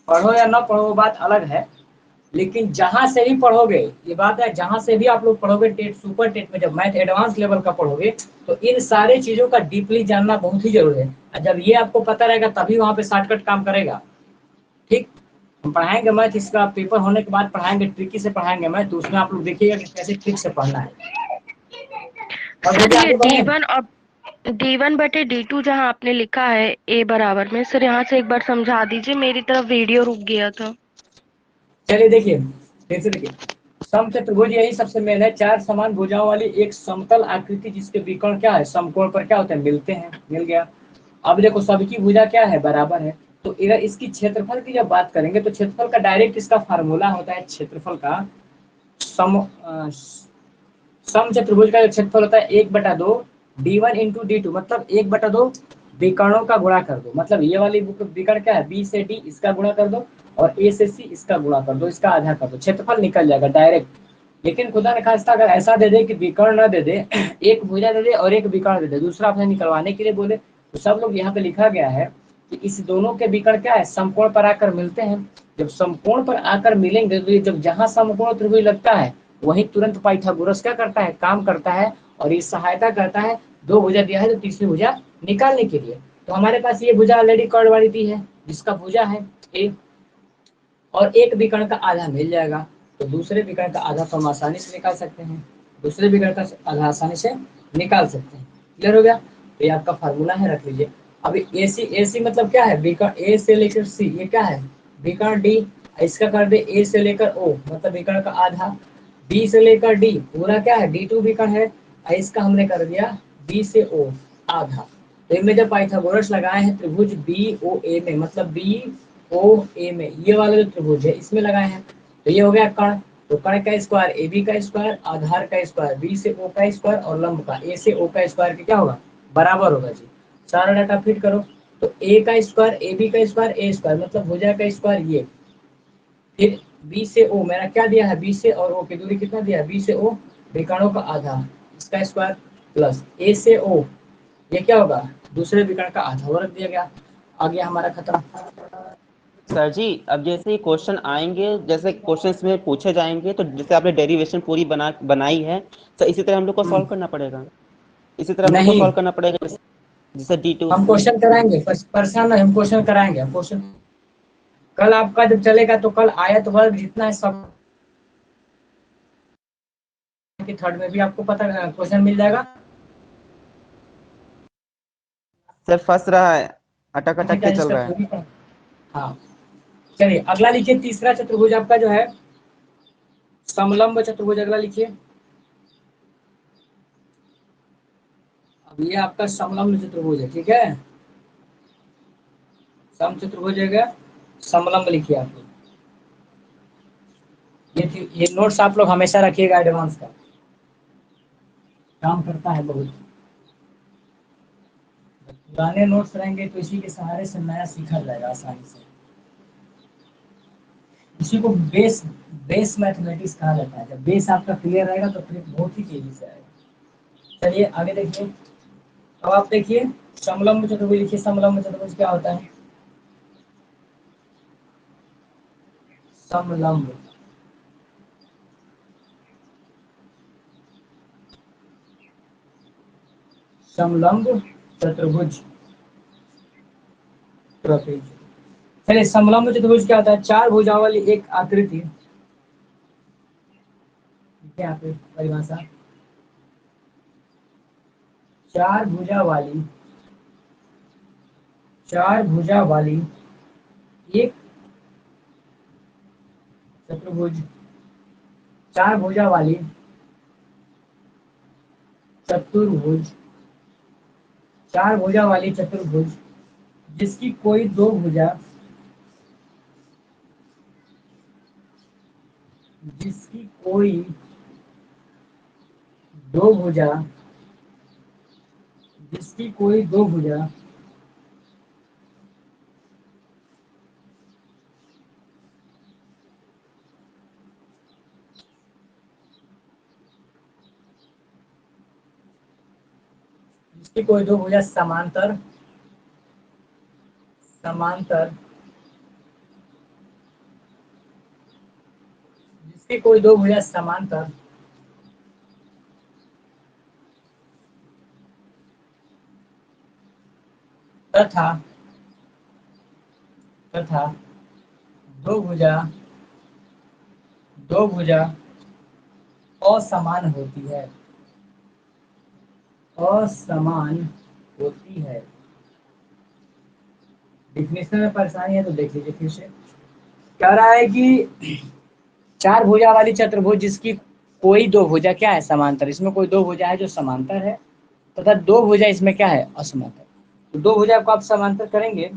Speaker 1: पढ़ो या ना पढ़ो वो बात अलग है, लेकिन जहां से भी पढ़ोगे, ये बात है, जहां से भी आप लोग पढ़ोगे टेट, सुपर टेट में जब मैथ एडवांस लेवल का पढ़ोगे तो इन सारे चीजों का डीपली जानना बहुत ही जरूरी है। और जब ये आपको पता रहेगा तभी वहां पे शॉर्टकट काम करेगा। ठीक, हम पढ़ाएंगे मैथ, इसका पेपर होने के बाद पढ़ाएंगे, ट्रिकी से पढ़ाएंगे मैथ, तो उसमें आप लोग देखिएगा कि कैसे ट्रिक से पढ़ना है। और
Speaker 4: सर
Speaker 1: मुझे
Speaker 4: ये
Speaker 1: आगे बढ़े।
Speaker 4: D1 और D1/D2 जहाँ आपने लिखा है A बराबर में, सर यहाँ से एक बार समझा दीजिए, मेरी तरफ वीडियो रुक गया था।
Speaker 1: चलिए देखिए, फिर से देखिए, समचतुर्भुज यही सबसे मेन है, 4 समान भुजाओं वाली एक समतल आकृति जिसके विकर्ण क्या है, समकोण पर क्या होते हैं, मिलते हैं। मिल गया। अब देखो सबकी भुजा क्या है, बराबर है। तो इधर इसकी क्षेत्रफल की जब बात करेंगे तो क्षेत्रफल का डायरेक्ट इसका फार्मूला होता है क्षेत्रफल का, समचतुर्भुज का जो क्षेत्रफल होता है 1/2 D1 इंटू D2, मतलब 1/2 विकर्णों का गुणा कर दो। मतलब ये वाली विकर्ण क्या है, B से D इसका गुणा कर दो, और A से C इसका गुणा कर दो, इसका आधा कर दो, क्षेत्रफल निकल जाएगा डायरेक्ट। लेकिन खुदा ने खास्ता अगर ऐसा दे दे कि विकर्ण न दे दे, एक भुजा दे दे और एक विकर्ण दे दे, दूसरा आपने निकलवाने के लिए बोले, तो सब लोग यहाँ पे लिखा गया है कि इस दोनों के विकर्ण क्या है, समकोण पर आकर मिलते हैं। जब समकोण पर आकर मिलेंगे तो ये जब जहां समकोण त्रिभुज लगता है वहीं तुरंत पाइथागोरस क्या करता है, काम करता है, और ये सहायता करता है। 2 भुजा दिया है तो तीसरी भुजा निकालने के लिए। तो हमारे पास ये भुजा ऑलरेडी कर्ड वाली दी है जिसका भुजा है ए, और एक विकर्ण का आधा मिल जाएगा, तो दूसरे विकर्ण का आधा तो हम आसानी से निकाल सकते हैं। दूसरे विकर्ण का आधा आसानी से निकाल सकते हैं। क्लियर हो गया? तो ये आपका फार्मूला है, रख लीजिए। अभी AC मतलब क्या है, विकर्ण ए से लेकर सी, ये क्या है, विकर्ण डी, इसका कर दे ए से लेकर ओ, मतलब विकर्ण का आधा। बी से लेकर डी पूरा क्या है, D2 विकर्ण है, और इसका हमने कर दिया बी से ओ आधा। तो इनमें जब पाइथागोरस लगाए हैं त्रिभुज BOA में, मतलब BOA में ये वाला जो त्रिभुज है इसमें लगाए हैं, तो ये हो गया कर्ण। तो कर्ण का स्क्वायर AB का स्क्वायर, आधार का स्क्वायर B से O का स्क्वायर, और लंब का A से O का स्क्वायर के क्या होगा, बराबर होगा जी। सारा डाटा फिट करो, तो A का स्क्वायर AB का स्क्वायर A स्क्वायर, मतलब भुजा का स्क्वायर ये, फिर B से O मैंने क्या दिया है, B से और O की दूरी कितना दिया है, B से O विकर्णों का आधा, इसका स्क्वायर, प्लस A से O, ये क्या होगा, दूसरे विकर्ण का आधा, वो रख दिया गया। आ गया हमारा खत्म।
Speaker 2: सर जी अब जैसे ही क्वेश्चन आएंगे, जैसे क्वेश्चंस में पूछे जाएंगे, तो जैसे आपने डेरिवेशन पूरी बनाई है, तो इसी तरह हम लोग को सॉल्व करना पड़ेगा। इसी तरह हम लोग को
Speaker 1: नहीं,
Speaker 2: सॉल्व करना पड़ेगा, जैसे D2।
Speaker 1: हम क्वेश्चन कराएंगे, परेशान नहीं, हम क्वेश्चन कराएंगे, हम क्वेश्चन कल आपका जब चलेगा तो कल आयत वर्ग जितना है सब कि थर्ड में भी आपको पता क्वेश्चन मिल जाएगा।
Speaker 2: सर फंस रहा है, अटक अटक
Speaker 1: क्या
Speaker 2: के चल
Speaker 1: इसका
Speaker 2: रहा है।
Speaker 1: थ्योरी का, हाँ। चलिए अगला लिखिए, तीसरा चतुर्भुज आपका जो है समलंब चतुर्भुज, अगला लिखिए। अब ये आपका समलंब चतुर्भुज है, ठीक है, सम चतुर्भुज है, समलंब लिखिए आप लोग। ये नोट्स आप लोग हमेशा रखिएगा, एडवांस का काम करता है बहुत। पुराने नोट्स रहेंगे तो इसी के सहारे से नया सीखा जाएगा आसानी से। इसी को बेस बेस मैथमेटिक्स कहा जाता है। जब बेस आपका क्लियर रहेगा तो फिर बहुत ही तेजी से आएगा। चलिए आगे देखिए। अब आप देखिए समलंब चतुर्भुज लिखिए। समलंब चतुर्भुज क्या होता है, समलंब, समलंब चतुर्भुज, चलिए समलंब चतुर्भुज क्या होता है, चार भुजाओं वाली एक आकृति, क्या परिभाषा, चार भुजा वाली, चार भुजा वाली एक चतुर्भुज, चार भुजा वाली चतुर्भुज, चार भुजा वाली चतुर्भुज जिसकी कोई दो भुजा, जिसकी कोई दो भुजा जिसकी कोई दो भुजा जिसकी कोई दो भुजा समांतर समांतर जिसकी कोई दो भुजा समांतर तथा तथा दो भुजा असमान होती है, असमान होती है। डिफिनेशन में परेशानी है तो देख लीजिए फिर से। कह रहा है कि चार भुजा वाली चतुर्भुज जिसकी कोई दो भुजा क्या है समांतर, इसमें कोई दो भुजा है जो समांतर है, तथा दो भुजा इसमें क्या है असमांतर। तो दो भुजा को आप समांतर करेंगे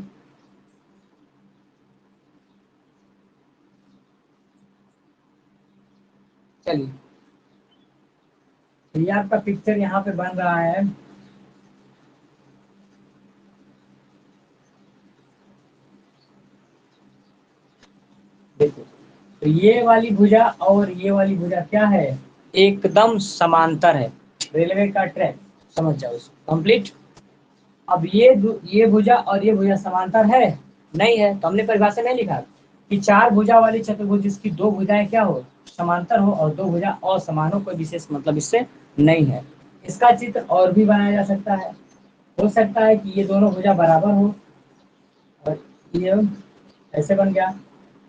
Speaker 1: चलिए, तो ये आपका पिक्चर यहाँ पे बन रहा है। देखो, तो ये वाली भुजा और ये वाली भुजा क्या है, एकदम समांतर है। रेलवे का ट्रैक समझ जाओ इसको कंप्लीट। अब ये भुजा और ये भुजा समांतर है नहीं है, तो हमने परिभाषा में लिखा कि चार भुजा वाली चतुर्भुज जिसकी दो भुजाएं क्या हो समांतर हो और दो भुजा असमान हो, कोई विशेष मतलब इससे नहीं है। इसका चित्र और भी बनाया जा सकता है। हो सकता है कि ये दोनों भुजा बराबर हो और ये ऐसे बन गया,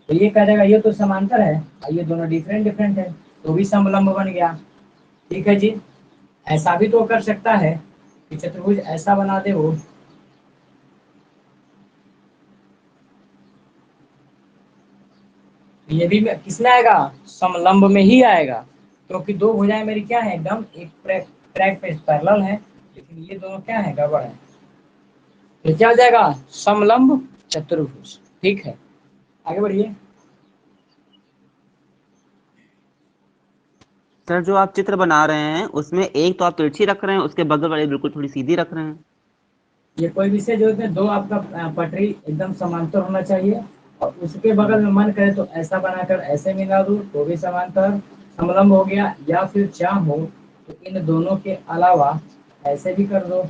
Speaker 1: तो ये कह देगा ये तो समांतर है और ये दोनों डिफरेंट डिफरेंट है, तो भी समलंब बन गया। ठीक है जी। ऐसा भी तो कर सकता है कि चतुर्भुज ऐसा बना दे वो, ये भी किसमें आएगा समलंब में ही आएगा, क्योंकि दो भुजाएं मेरी क्या है एकदम एक ट्रैक पे पैरेलल है, लेकिन ये दोनों क्या है गड़बड़ है, तो क्या हो जाएगा समलंब चतुर्भुज। ठीक है, आगे बढ़िए।
Speaker 2: सर जो आप चित्र बना रहे हैं उसमें एक तो आप तिरछी रख रहे हैं, उसके बगल वाली बिल्कुल थोड़ी सीधी रख रहे हैं।
Speaker 1: ये कोई विषय जो है दो आपका पटरी एकदम समांतर होना चाहिए, और उसके बगल में मन करे तो ऐसा बनाकर ऐसे मिला दूं तो भी समांतर समलंब हो गया, या फिर चाहो तो इन दोनों के अलावा ऐसे भी कर दो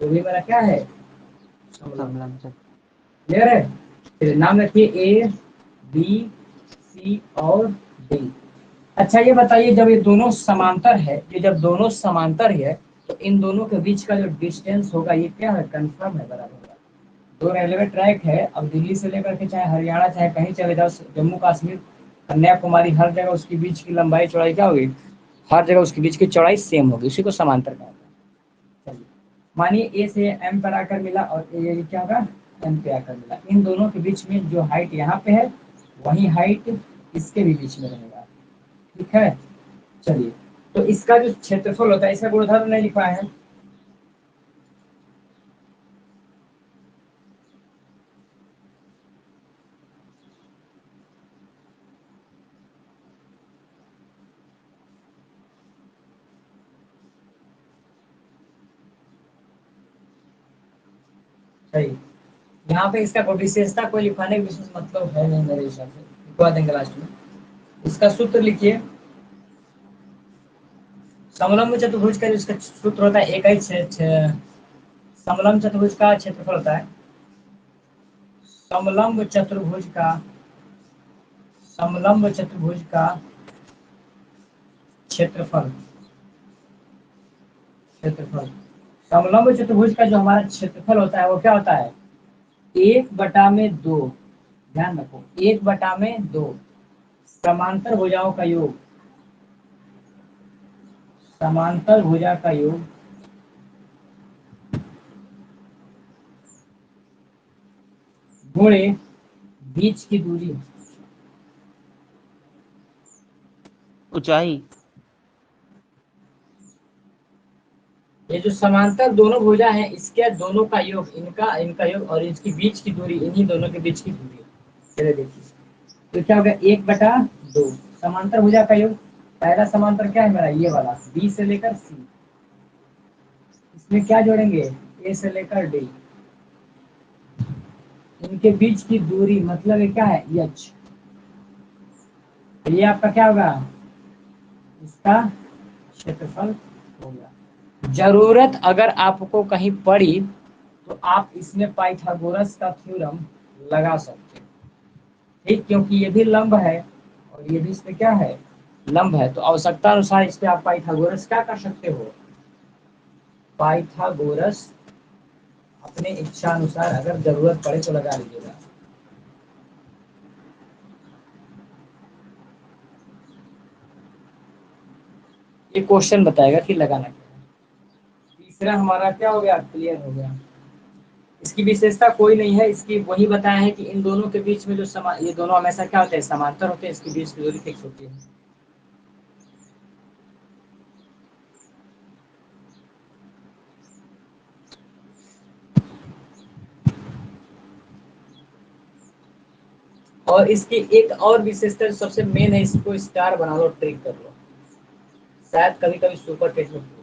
Speaker 1: तो भी मेरा क्या है समलंब।
Speaker 2: समलंब सर।
Speaker 1: क्लियर है। फिर नाम रखिए ए बी सी और डी। अच्छा ये बताइए जब ये दोनों समांतर है, ये जब दोनों समांतर है तो इन दोनों के बीच का जो डिस्टेंस होगा ये क्या है कंफर्म है बराबर होगा। दो रेलवे ट्रैक है, अब दिल्ली से लेकर के चाहे हरियाणा चाहे कहीं चले जाओ, जम्मू कश्मीर कन्याकुमारी, हर जगह उसके बीच की लंबाई चौड़ाई क्या होगी, हर जगह उसके बीच की चौड़ाई सेम होगी, उसी को समांतर कहा जाता है। चलिए मानिए ए से एम पर आकर मिला और ये क्या होगा एम पे आकर मिला, इन दोनों के बीच में जो हाइट यहाँ पे है वही हाइट इसके भी बीच में रहेगा। ठीक है। चलिए, तो इसका जो क्षेत्रफल होता है इसका गुणधर्म नहीं लिखा है। सही, यहाँ पे इसका कोई विशेषता कोई लिखाने का विशेष मतलब है नहीं मेरे हिसाब से, लिखवा देंगे लास्ट में। इसका सूत्र लिखिए, समलंब चतुर्भुज का इसका सूत्र होता है एक समलंब चतुर्भुज का क्षेत्रफल होता है, समलंब चतुर्भुज का समलंब चतुर्भुज का क्षेत्रफल क्षेत्रफल समलंब चतुर्भुज का जो हमारा क्षेत्रफल होता है वो क्या होता है 1/2। ध्यान रखो 1/2 समांतर भुजाओं का योग, समांतर भुजा का योग गुणे बीच की दूरी।
Speaker 2: ऊंचाई।
Speaker 1: ये जो समांतर दोनों भुजा हैं इसके दोनों का योग, इनका इनका योग और इसकी बीच की दूरी, इन्हीं दोनों के बीच की दूरी। चलिए देखिए, तो क्या होगा 1/2 समांतर भुजा का योग, पहला समांतर क्या है मेरा, ये वाला बी से लेकर सी, इसमें क्या जोड़ेंगे, ए से लेकर डी, इनके बीच की दूरी मतलब ये क्या है, एच। ये आपका क्या होगा, इसका क्षेत्रफल होगा। जरूरत अगर आपको कहीं पड़ी तो आप इसमें पाइथागोरस का थ्योरम लगा सकते हैं, ठीक, क्योंकि ये भी लंब है और ये भी इसमें क्या है, लंब है। तो आवश्यकता अनुसार इस पे आप पाइथागोरस क्या कर सकते हो, पाइथागोरस अपने इच्छा अनुसार अगर जरूरत पड़े तो लगा लीजिएगा। ये क्वेश्चन बताएगा कि लगाना क्या है। तीसरा हमारा क्या हो गया, क्लियर हो गया। इसकी विशेषता कोई नहीं है, इसकी वही बताया है कि इन दोनों के बीच में जो ये दोनों हमेशा क्या होते हैं, समांतर होते हैं, इसके बीच की दूरी फिक्स होती है। और इसकी एक और विशेषता सबसे मेन है, इसको स्टार बना लो, ट्रिक कर लो, शायद कभी कभी सुपर टेस्ट में पूछे।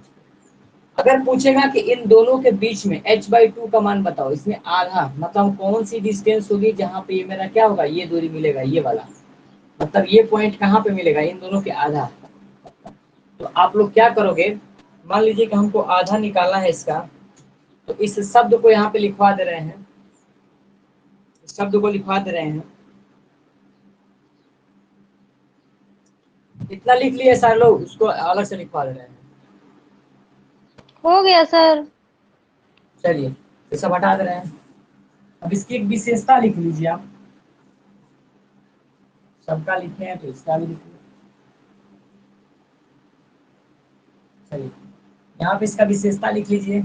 Speaker 1: अगर पूछेगा कि इन दोनों के बीच में h/2 का मान बताओ, इसमें आधा मतलब कौन सी डिस्टेंस होगी जहाँ पे ये मेरा क्या होगा, ये दूरी मिलेगा, ये वाला मतलब ये पॉइंट कहाँ पे मिलेगा, इन दोनों के आधा। तो आप लोग क्या करोगे, मान लीजिए कि हमको आधा निकालना है इसका, तो इस शब्द को यहाँ पे लिखवा दे रहे हैं, इस शब्द को लिखवा दे रहे हैं, इतना लिख लिए सारे लोग, उसको अलग से लिखवा दे रहे हैं।
Speaker 3: हो गया सर।
Speaker 1: चलिए ये सब हटा दे रहे हैं। अब इसकी एक विशेषता लिख लीजिए आप, सबका लिखे हैं तो इसका भी लिखिए। चलिए यहाँ पे इसका विशेषता लिख लीजिए।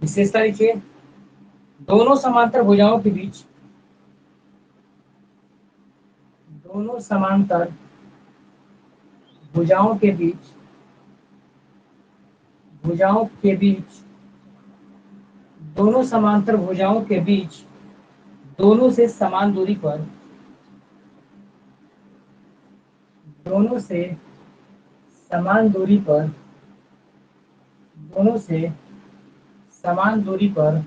Speaker 1: विशेषता लिखिए, दोनों समांतर भुजाओं के बीच, दोनों समांतर भुजाओं के बीच, भुजाओं के बीच, दोनों समांतर भुजाओं के बीच, दोनों से समान दूरी पर, दोनों से समान दूरी पर, दोनों से समान दूरी पर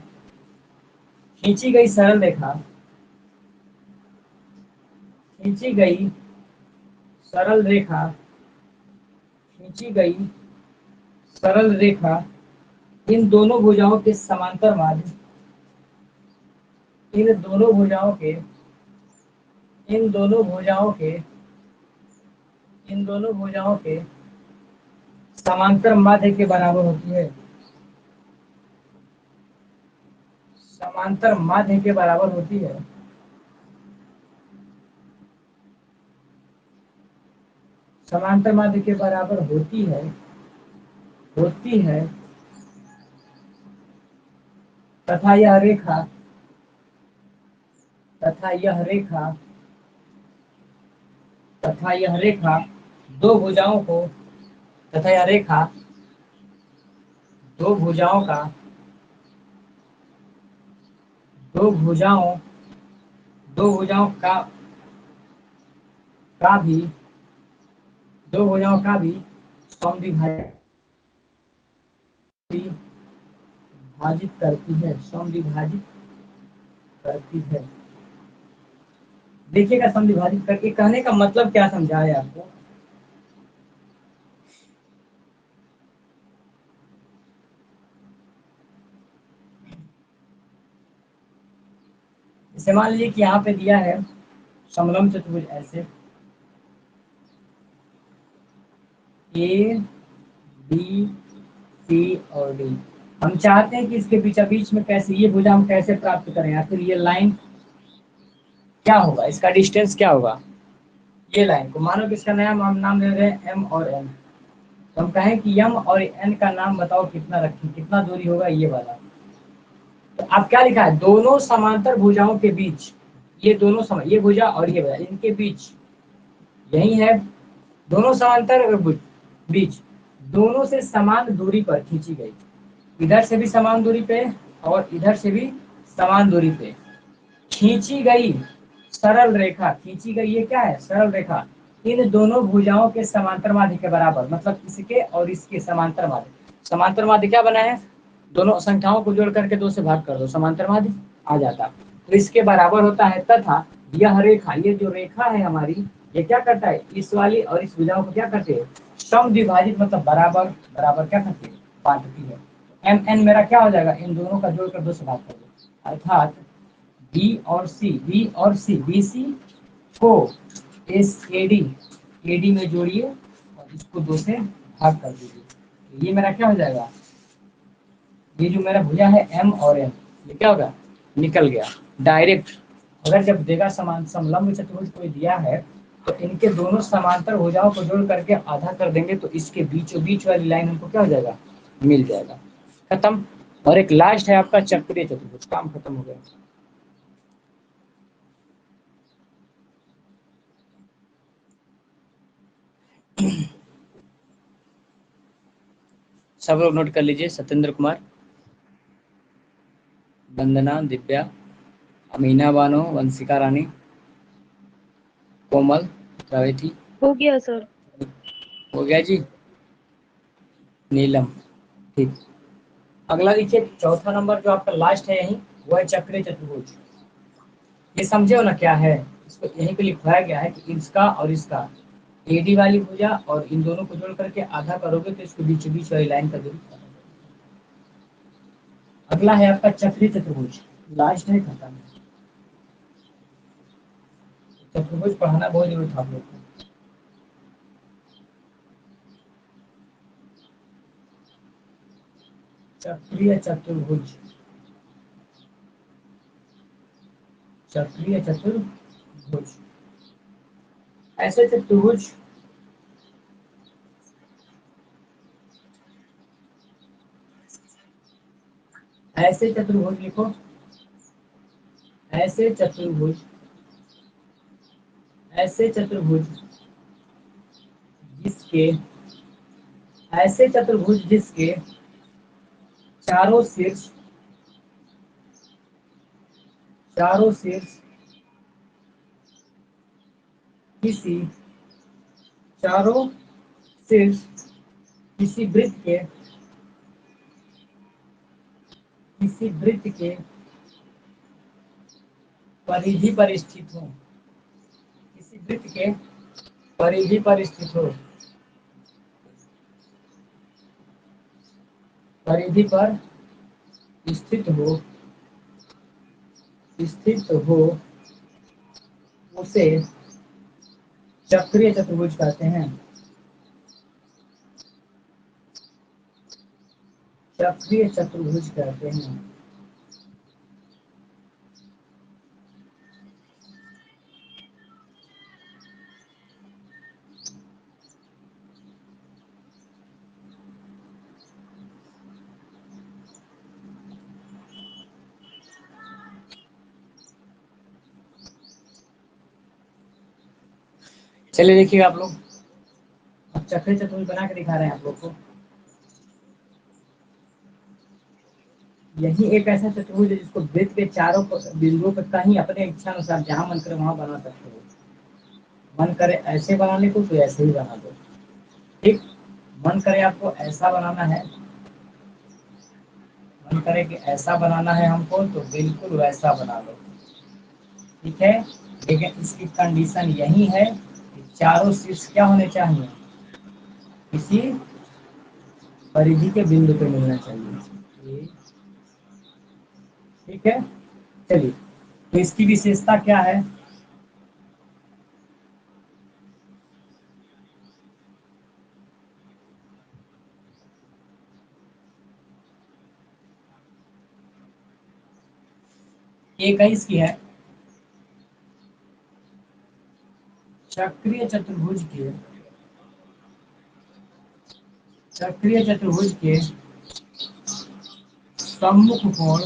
Speaker 1: खींची गई सरल रेखा, खींची गई सरल रेखा, खींची गई सरल रेखा इन दोनों भुजाओं के समांतर माध्य, इन दोनों भुजाओं के, इन दोनों भुजाओं के, इन दोनों भुजाओं के समांतर माध्य के बराबर होती है, समांतर माध्य के बराबर होती है। समांतर माध्य के बराबर होती है, होती है, तथा यह रेखा, तथा यह रेखा, तथा यह रेखा दो भुजाओं को, तथा यह रेखा दो भुजाओं का, दो भुजाओं, दो भुजाओं का भी, दो भुजाओं का भी समद्विभाजित करती है, समद्विभाजित करती है। देखिएगा समद्विभाजित करके कहने का मतलब क्या समझाया आपको, जैसे मान लीजिए कि यहाँ पे दिया है समलंब चतुर्भुज ऐसे ए बी सी और डी, हम चाहते हैं कि इसके बीचा बीच में कैसे ये भुजा हम कैसे प्राप्त करें, या फिर ये लाइन क्या होगा, इसका डिस्टेंस क्या होगा। ये लाइन को मानो कि इसका नया हम नाम दे रहे हैं एम और एन, तो हम कहें कि एम और एन का नाम बताओ कितना रखें, कितना दूरी होगा ये वाला। तो आप क्या लिखा है, दोनों समांतर भुजाओं के बीच, ये दोनों ये भुजा और ये भुजा इनके बीच यही है, दोनों समांतर बीच, दोनों से समान दूरी पर खींची गई, इधर से भी समान दूरी पे और इधर से भी समान दूरी पे खींची गई सरल रेखा, खींची गई ये क्या है, सरल रेखा, इन दोनों भुजाओं के समांतर माध्य के बराबर, मतलब इसके और इसके समांतर माध्य। समांतर माध्य क्या बना है, दोनों संख्याओं को जोड़ करके 2 से भाग कर दो, समांतर माध्य आ जाता। तो इसके बराबर होता है, तथा यह रेखा, ये जो रेखा है हमारी, ये क्या करता है, इस वाली और इस भुजाओं को क्या करते हैं, समद्विभाजित, मतलब बराबर बराबर क्या करती है, बांटती है। एम एन मेरा क्या हो जाएगा, इन दोनों का जोड़कर 2 से भाग कर दो, अर्थात बी और सी, बी सी को एस ए डी में जोड़िए और इसको 2 से भाग कर दीजिए। तो ये मेरा क्या हो जाएगा, ये जो मेरा भुजा है एम और एन, ये क्या होगा, निकल गया डायरेक्ट। अगर जब देगा समान समलंब चतुर्भुज कोई दिया है तो इनके दोनों समांतर भुजाओं को जोड़ करके आधा कर देंगे तो इसके बीचों बीच वाली लाइन हमको क्या हो जाएगा, मिल जाएगा। खत्म। और एक लास्ट है आपका चक्रीय चतुर्भुज, काम खत्म हो गया। सब लोग नोट कर लीजिए, सत्येंद्र कुमार, वंदना, दिव्या, अमीना बानो, वंशिका रानी, कोमल, रवेथी,
Speaker 4: हो गया सर।
Speaker 1: हो गया जी, नीलम, ठीक। अगला देखिए, चौथा नंबर जो आपका लास्ट है यही, वो है चक्रीय चतुर्भुज। ये समझे हो ना क्या है, इसको यहीं पे लिखवाया गया है कि इसका और इसका एडी वाली भुजा और इन दोनों को जोड़ करके आधा करोगे तो इसको बीच बीच वाली लाइन का दूरी। अगला है आपका चक्रीय चतुर्भुज, लास्ट है, खत्म। चतुर्भुज पढ़ाना बहुत जरूरी था आप लोग को। चक्रीय चतुर्भुज, चक्रीय चतुर्भुज, ऐसे चतुर्भुज, ऐसे चतुर्भुज लिखो, ऐसे चतुर्भुज, ऐसे चतुर्भुज जिसके, ऐसे चतुर्भुज जिसके चारों शीर्ष, चारों शीर्ष किसी, चारों शीर्ष किसी वृत्त के, किसी वृत्त के परिधि पर स्थित हो, किसी वृत्त के परिधि पर स्थित हो, परिधि पर स्थित हो, स्थित हो, उसे चक्रीय चतुर्भुज कहते हैं, चक्रीय चतुर्भुज कहते हैं। चलिए देखिएगा आप लोग, अब चक्रीय चतुर्भुज बना के दिखा रहे हैं आप लोग को। यही एक ऐसा चतुर्भुज है जिसको वृत्त के चारों बिंदुओं पर कहीं अपने इच्छा अनुसार जहां मन करे वहां बना सकते हो। मन करे ऐसे बनाने को तो ऐसे ही बना दो, ठीक। मन करे आपको ऐसा बनाना है, मन करे कि ऐसा बनाना है हमको तो बिल्कुल वैसा बना लो, ठीक है। लेकिन इसकी कंडीशन यही है कि चारों शीर्ष क्या होने चाहिए, किसी परिधि के बिंदु पे मिलना चाहिए, ठीक है। चलिए, तो इसकी विशेषता क्या है, एक इसकी है, चक्रीय चतुर्भुज के, चक्रीय चतुर्भुज के सम्मुख कोण,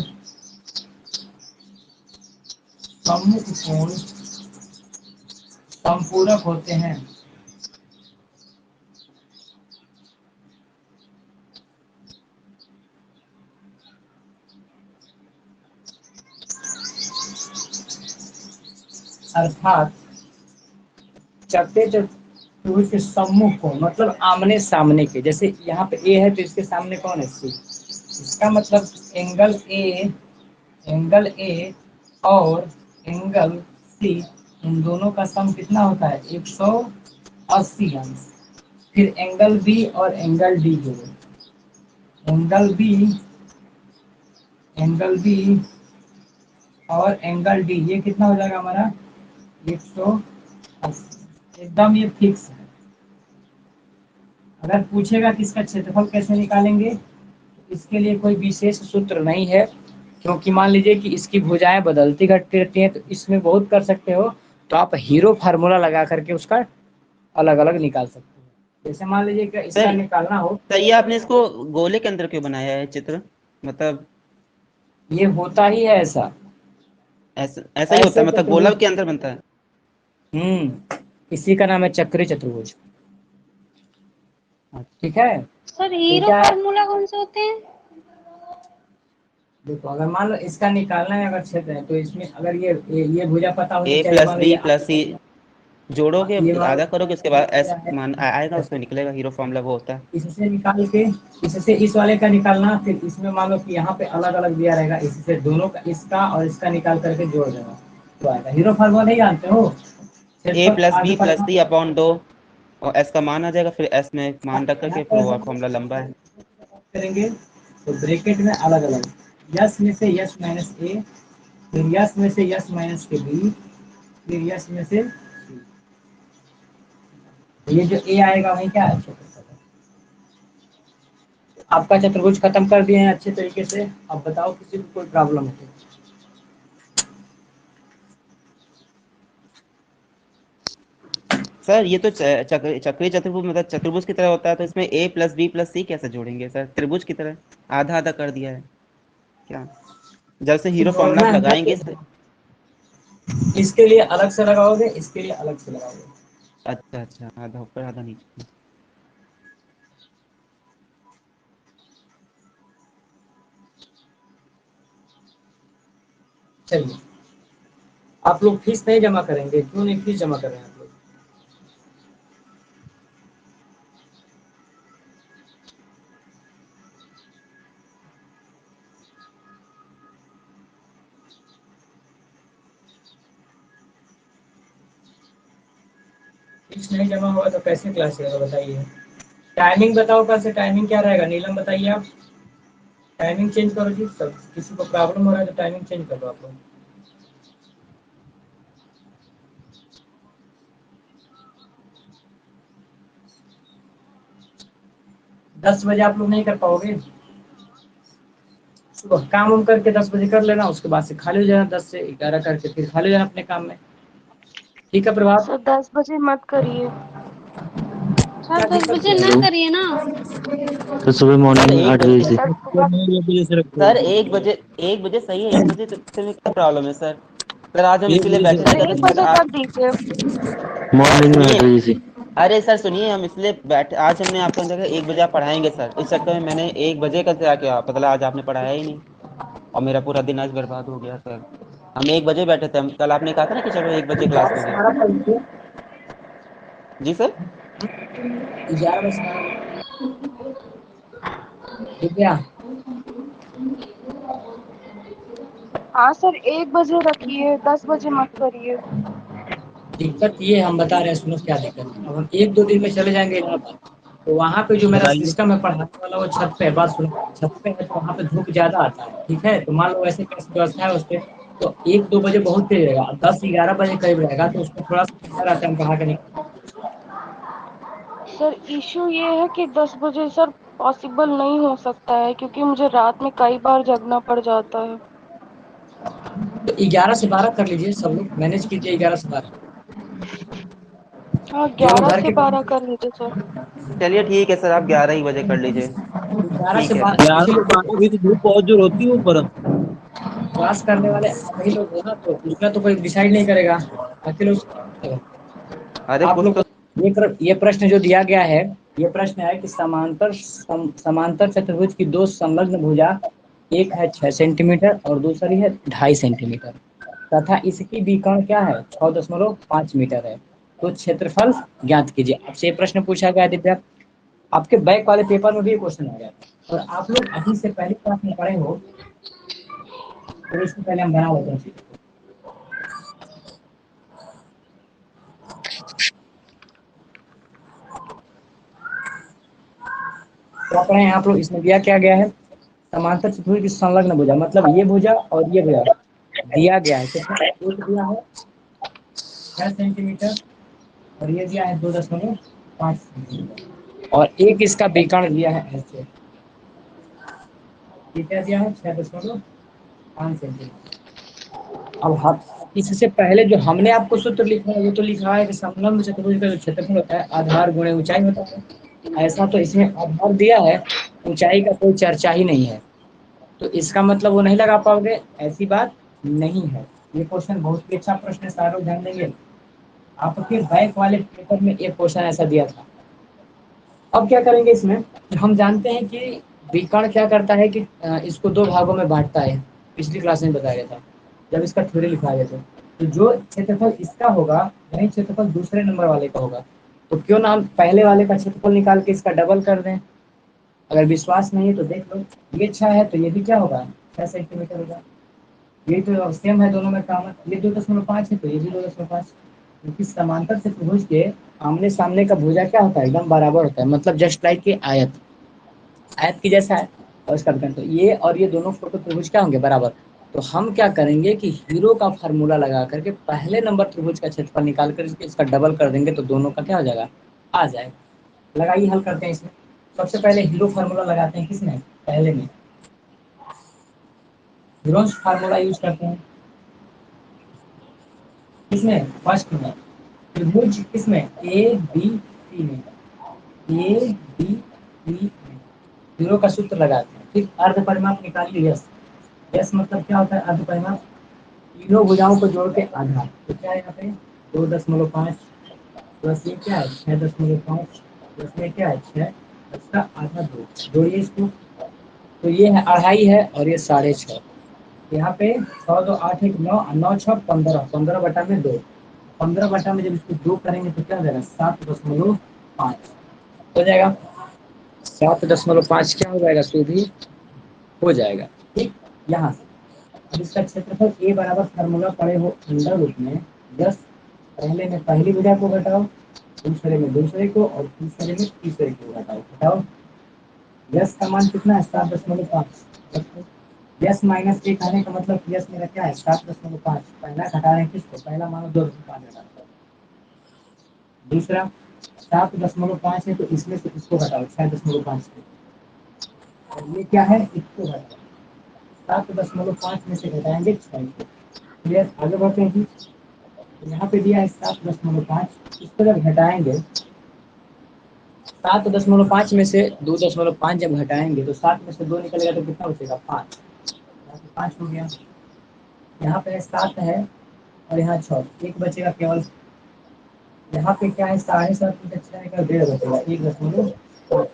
Speaker 1: सम्मुख कोण संपूरक होते हैं, अर्थात चपटे चतुर्भुज के सम्मुख को, मतलब आमने सामने के, जैसे यहाँ पे ए है तो इसके सामने कौन है, सी। इसका मतलब एंगल ए और एंगल सी, इन दोनों का सम कितना होता है, 180 अंश। फिर एंगल बी और एंगल डी जोड़ो, एंगल बी और एंगल डी, ये कितना हो जाएगा हमारा 180। एकदम ये फिक्स है। अगर पूछेगा कि इसका क्षेत्रफल कैसे निकालेंगे, तो इसके लिए कोई विशेष सूत्र नहीं है, क्योंकि मान लीजिए कि इसकी भुजाएं बदलती घटती रहती हैं, तो इसमें बहुत कर सकते हो। तो आप हीरो फार्मूला लगा करके उसका अलग अलग निकाल सकते हो। जैसे मान लीजिए कि इसका
Speaker 2: सर
Speaker 1: निकालना हो,
Speaker 2: सर ये आपने इसको गोले के अंदर क्यों बनाया है चित्र, मतलब
Speaker 1: ये होता ही है ऐसा।
Speaker 2: ऐसा ऐसा ही होता
Speaker 1: ऐसे
Speaker 2: है, मतलब गोला
Speaker 1: चतुर्भुज,
Speaker 2: के अंदर बनता है।
Speaker 1: इसी का नाम है चक्री चतुर्भुज। ठीक है।
Speaker 3: सर
Speaker 1: तो
Speaker 3: हीरो
Speaker 1: क्या है,
Speaker 3: फार्मूला कौन से होते हैं?
Speaker 1: देखो अगर मान लो इसका निकालना है अगर क्षेत्र है, तो इसमें अगर ये भुजा पता हो तो
Speaker 2: ए
Speaker 1: चाहे
Speaker 2: प्लस
Speaker 1: मान
Speaker 2: बी
Speaker 1: लीजिए
Speaker 2: प्लस सी जोड़ोगे,
Speaker 1: ये मान
Speaker 2: आधा करोगे, उसके बाद एस
Speaker 1: लो
Speaker 2: मान आएगा, उसमें निकलेगा हीरो फॉर्मूला, वो होता है।
Speaker 1: इससे निकाल के, इससे इस वाले का निकालना, फिर इसमें मान लो कि यहाँ पे अलग अलग दिया रहेगा, इससे दोनों का, इसका और इसका निकाल करके जोड़ देना तो आएगा। हीरो फार्मूला नहीं जानते हो,
Speaker 2: ए
Speaker 1: क्षेत्रफल
Speaker 2: प्लस
Speaker 1: आगे
Speaker 2: बी प्लस
Speaker 1: पढ़ना
Speaker 2: सी अपॉन 2, और एस का मान आ जाएगा, फिर एस में मान रख
Speaker 1: यहाँ
Speaker 2: करके
Speaker 1: पे
Speaker 2: फिर वो
Speaker 1: ऐसा
Speaker 2: फॉर्मूला लंबा है।
Speaker 1: करेंगे तो ब्रैकेट में अलग अलग, यस में से यस माइनस ए, फिर यस में से यस माइनस के बी, फिर यस में से ये जो ए आएगा वही क्या है, आपका चतुर्भुज खत्म कर दिए हैं अच्छे तरीके से। अब बताओ किसी को कोई प्रॉब्लम है तो।
Speaker 2: सर ये तो चक्रीय चतुर्भुज मतलब चतुर्भुज की तरह होता है, तो इसमें ए प्लस बी प्लस सी कैसे जोड़ेंगे सर, त्रिभुज की तरह आधा आधा कर दिया है क्या, जब से हीरो फॉर्मूला
Speaker 1: जोड़ना
Speaker 2: आप
Speaker 1: है
Speaker 2: लगाएंगे
Speaker 1: तो इसके लिए अलग से लगाओगे, इसके लिए अलग से लगाओगे।
Speaker 2: अच्छा अच्छा, आधा ऊपर आधा नीचे।
Speaker 1: चलिए, आप लोग फीस नहीं जमा करेंगे, क्यों नहीं फीस जमा कर रहे हैं आप लोग? फीस नहीं जमा हुआ तो कैसे क्लास रहेगा बताइए। टाइमिंग बताओ, कल से टाइमिंग क्या रहेगा, नीलम बताइए आप। टाइमिंग चेंज करो जी, सब किसी को प्रॉब्लम हो रहा है तो टाइमिंग चेंज कर दो आप लोग। 10 बजे आप लोग नहीं कर पाओगे, सुबह काम उम करके 10 बजे कर लेना, उसके बाद से खाली हो जाना, 10 से 11 करके फिर खाली हो जाना अपने काम में। ठीक है प्रभात।
Speaker 4: सर 10 बजे मत करिए।
Speaker 3: सर
Speaker 1: क्या
Speaker 3: 10
Speaker 1: दिक्कत
Speaker 3: बजे
Speaker 1: है?
Speaker 3: ना करिए ना।
Speaker 5: तो सुबह
Speaker 2: सर
Speaker 5: मॉर्निंग
Speaker 2: एक
Speaker 5: 8 बजे
Speaker 2: बजे
Speaker 5: से।
Speaker 4: सर सुबह
Speaker 5: 9 बजे से रखो।
Speaker 2: सर 1 बजे सही है, 1 बजे से में क्या प्रॉब्लम है सर। सर आज हम
Speaker 5: एक
Speaker 2: इसीलिए
Speaker 5: बजे
Speaker 2: बैठे थे
Speaker 5: से
Speaker 4: सर
Speaker 2: ताकि
Speaker 4: 1 बजे कर दीजिए।
Speaker 5: मॉर्निंग में
Speaker 2: सुनिए,
Speaker 5: 8 बजे से।
Speaker 2: अरे सर सुनिए, हम इसलिए बैठे, आज हमने आपको जगह 1 बजे आप पढ़ाएंगे सर, इस चक्कर में मैंने 1 बजे का क्या किया, पता लगा आज आपने पढ़ाया ही नहीं, और मेरा पूरा दिन आज बर्बाद हो गया सर। हम 1 बजे बैठे थे, हम कल आपने कहा था ना कि चलो 1 बजे क्लास
Speaker 1: 11 से
Speaker 2: होगी।
Speaker 1: 12 पढ़ लीजिए।
Speaker 2: जी सर।
Speaker 1: 11 बजे से 12 ठीक है।
Speaker 4: हाँ सर 1 बजे रखिए, 10 बजे मत करिए।
Speaker 1: दिक्कत ये हम बता रहे हैं, सुनो क्या दिक्कत है। अब हम 1-2 दिन में चले जाएंगे इलाहाबाद, तो वहाँ पे जो मेरा
Speaker 5: बताइए।
Speaker 1: सिस्टम है पढ़ाने वाला वो छत पे है। बात सुनो, छत पे है तो वहाँ पे धूप ज्यादा आता है। ठीक है, तो मान लो ऐसे कैसे व्यवस्था है उस पे, तो 1-2 बजे बहुत तेज रहेगा, 10-11 बजे करीब रहेगा, तो उसमें थोड़ा सा ठंडा रहता है, हम पढ़ा के निकल।
Speaker 4: सर इश्यू ये है कि 10 बजे सर पॉसिबल नहीं हो सकता है, क्योंकि मुझे रात में कई बार जगना पड़ जाता है।
Speaker 1: तो 11 से 12 कर लीजिए, सब लोग मैनेज कीजिए 11 से 12।
Speaker 4: हाँ
Speaker 1: जो लोग
Speaker 4: 11
Speaker 1: घर
Speaker 4: से
Speaker 1: के
Speaker 4: 12 कर लीजिए सर।
Speaker 2: चलिए ठीक है सर, आप 11 ही बजे कर लीजिए।
Speaker 1: ग्यारह से
Speaker 2: ठीक है सर।
Speaker 1: बारह
Speaker 5: ग्यारह
Speaker 1: इसीलिए
Speaker 5: से
Speaker 1: देखो,
Speaker 5: 12 भी तो धूप बहुत जोर होती है ऊपर।
Speaker 1: क्लास करने वाले आप ही लोग हो ना, तो दूसरा तो कोई डिसाइड नहीं करेगा, अकेले उसको।
Speaker 2: अरे
Speaker 1: आप
Speaker 2: कुछ
Speaker 1: लोग
Speaker 2: तो।
Speaker 1: को ये प्रश्न जो दिया गया है, ये प्रश्न है कि समांतर चतुर्भुज की दो संलग्न भुजा, एक है 6 सेंटीमीटर और दूसरी है 2.5 सेंटीमीटर। तथा इसकी विकर्ण क्या है 6.5 मीटर है। तो क्षेत्रफल ज्ञात कीजिए। आपसे ये प्रश्न पूछा गया दिव्या, आपके बैक वाले पेपर में भी ये क्वेश्चन आ गया था और आप लोग अभी से पहली क्लास में पढ़े हो, तो इससे पहले हम बना लेते हैं चीज़ को। क्या पढ़े हैं आप लोग? इसमें दिया क्या गया है? समांतर चतुर्भुज की संलग्न भुजा, मतलब ये भुजा और ये भुजा दिया गया है। कितना एक दिया है 6 सेंटीमीटर और ये दिया है 2.5 सेंटीमीटर और एक इसका विकर्ण दिया है ऐसे। ये क्या दिया है 6.5 सेंटीमीटर। अब हम इससे पहले जो हमने आपको सूत्र लिखा है वो तो लिखा है कि समलंब चतुर्भुज का जो क्षेत्रफल होता है आधार गुणे ऊंचाई होता है। ऐसा तो इसमें आधार दिया है, ऊंचाई का कोई चर्चा ही नहीं है, तो इसका मतलब वो नहीं लगा पाओगे, ऐसी बात नहीं है। ये क्वेश्चन बहुत ही अच्छा प्रश्न है, सारे लोग ध्यान देंगे। आपके बैक वाले पेपर में एक क्वेश्चन ऐसा दिया था। अब क्या करेंगे इसमें, हम जानते हैं कि विकर्ण क्या करता है कि इसको दो भागों में बांटता है। पिछली क्लास में बताया गया था जब इसका थ्योरी लिखाया गया था। तो जो क्षेत्रफल इसका होगा वही क्षेत्रफल दूसरे नंबर वाले का होगा। तो क्यों ना हम पहले वाले का क्षेत्रफल निकाल के इसका डबल कर दें। अगर विश्वास नहीं है तो देख लो, ये 6 है तो ये भी क्या होगा 6 सेंटीमीटर होगा। ये तो सेम है दोनों में कॉमन, ये 2.5 है तो ये भी 2.5, क्योंकि समांतर चतुर्भुज के आमने सामने का भुजा क्या होता है एकदम बराबर होता है, मतलब जस्ट लाइक के आयत, आयत की जैसा है। और इसका विकर्ण, तो ये और ये दोनों फोटो त्रिभुज क्या होंगे बराबर। तो हम क्या करेंगे कि हीरो का फार्मूला लगा करके पहले नंबर त्रिभुज का क्षेत्रफल निकाल कर इसका डबल कर देंगे तो दोनों का क्या हो जाएगा आ जाएगा। लगाइए, हल करते हैं इसमें। सबसे पहले हीरो फार्मूला लगाते हैं, किसमें पहले में हीरो फार्मूला यूज करते हैं, किसमें फर्स्ट में त्रिभुज, किसमें ए बी सी में, ए बी सी में हीरो का सूत्र लगाते हैं। फिर अर्ध परिमाप निकालिए यस, यस मतलब क्या होता है अर्ध परिमाप, तीनों भुजाओं को जोड़ के आधा। तो क्या है यहाँ पे 2.5 प्लस ये क्या है 6.5 प्लस ये क्या है 6, इसका आधा 2 जोड़िए इसको। तो ये है 2.5 है और ये 6.5। यहाँ पे 6 2 8 1 9, 9 6 15, 15 बटा में 2, 15 बटा में जब इसको 2 करेंगे तो क्या हो जाएगा 7.5 हो जाएगा। 7.5 क्या हो जाएगा सीधी हो जाएगा। ठीक, यहाँ से अब इसका क्षेत्रफल ए बराबर फार्मूला पड़े हो अंडर रूट में 10, पहले में पहली भुजा को घटाओ, दूसरे में दूसरे को और तीसरे में तीसरे को घटाओ। यस का मान कितना है 7.5। यस माइनस एक आने का मतलब यस मेरा क्या है 7.5। पहला घटा रहे हैं किसको, पहला मानो 2.5 दूसरा 7.5 है तो इसमें से इसको घटाओ 6.5 और ये क्या है इसको घटाओ 7.5 में से घटाएंगे 6 को। क्लियर, आगे बढ़ते हैं जी। यहाँ पे दिया है 7.5, इसको जब घटाएंगे 7.5 में से 2.5 जब घटाएंगे तो 7 में से 2 निकलेगा तो कितना बचेगा 5, यहाँ पे 5 हो गया। यहाँ पे 7 है और यहाँ 6, एक बचेगा केवल। यहाँ पे क्या है 7.5 में से 6 निकल 1.5 बचेगा 1.5।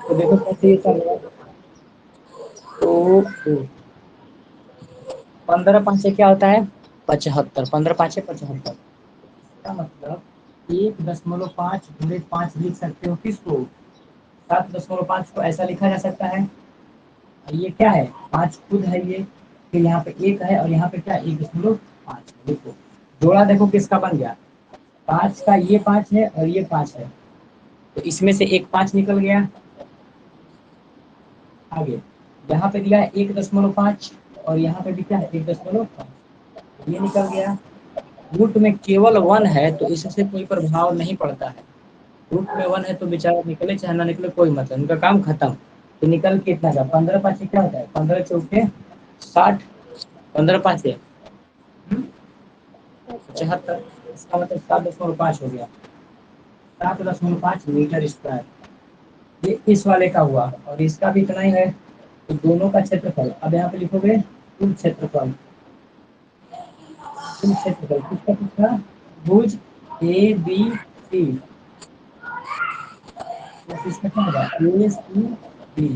Speaker 1: तो देखो कैसे ये चल रहा है। तो 15 5 से क्या होता है 75, 15 5 है 75। इसका मतलब 1.5 गुणे 5 लिख सकते हो किसको 7.5 को ऐसा लिखा जा सकता है। और ये क्या है 5 खुद है ये, फिर यहाँ पे 1 है और यहाँ पे क्या 1.5 देखो जोड़ा, देखो किसका बन गया 5 का, ये 5 है और ये 5 है तो इसमें से एक 5 निकल गया। आगे यहाँ पे दिया है 1.5 और यहाँ पे भी क्या है 1.5, ये निकल गया। रूट में केवल 1 है तो इससे कोई प्रभाव नहीं पड़ता है। रूट में 1 है तो बेचारा निकले चाहे ना निकले कोई मतलब, उनका काम खत्म। तो निकल के इतना का 15 5 क्या होता है 15 चौके 60, 15 5 75, इसका मतलब 7.5 हो गया 7.5 मीटर स्क्वायर। ये इस वाले का हुआ और इसका भी इतना ही है। तो दोनों का क्षेत्रफल अब यहाँ पे लिखोगे कुल क्षेत्रफल, कुल क्षेत्रफल किसका किसका भुज ए बी सी, इसका क्या होगा ए सी डी,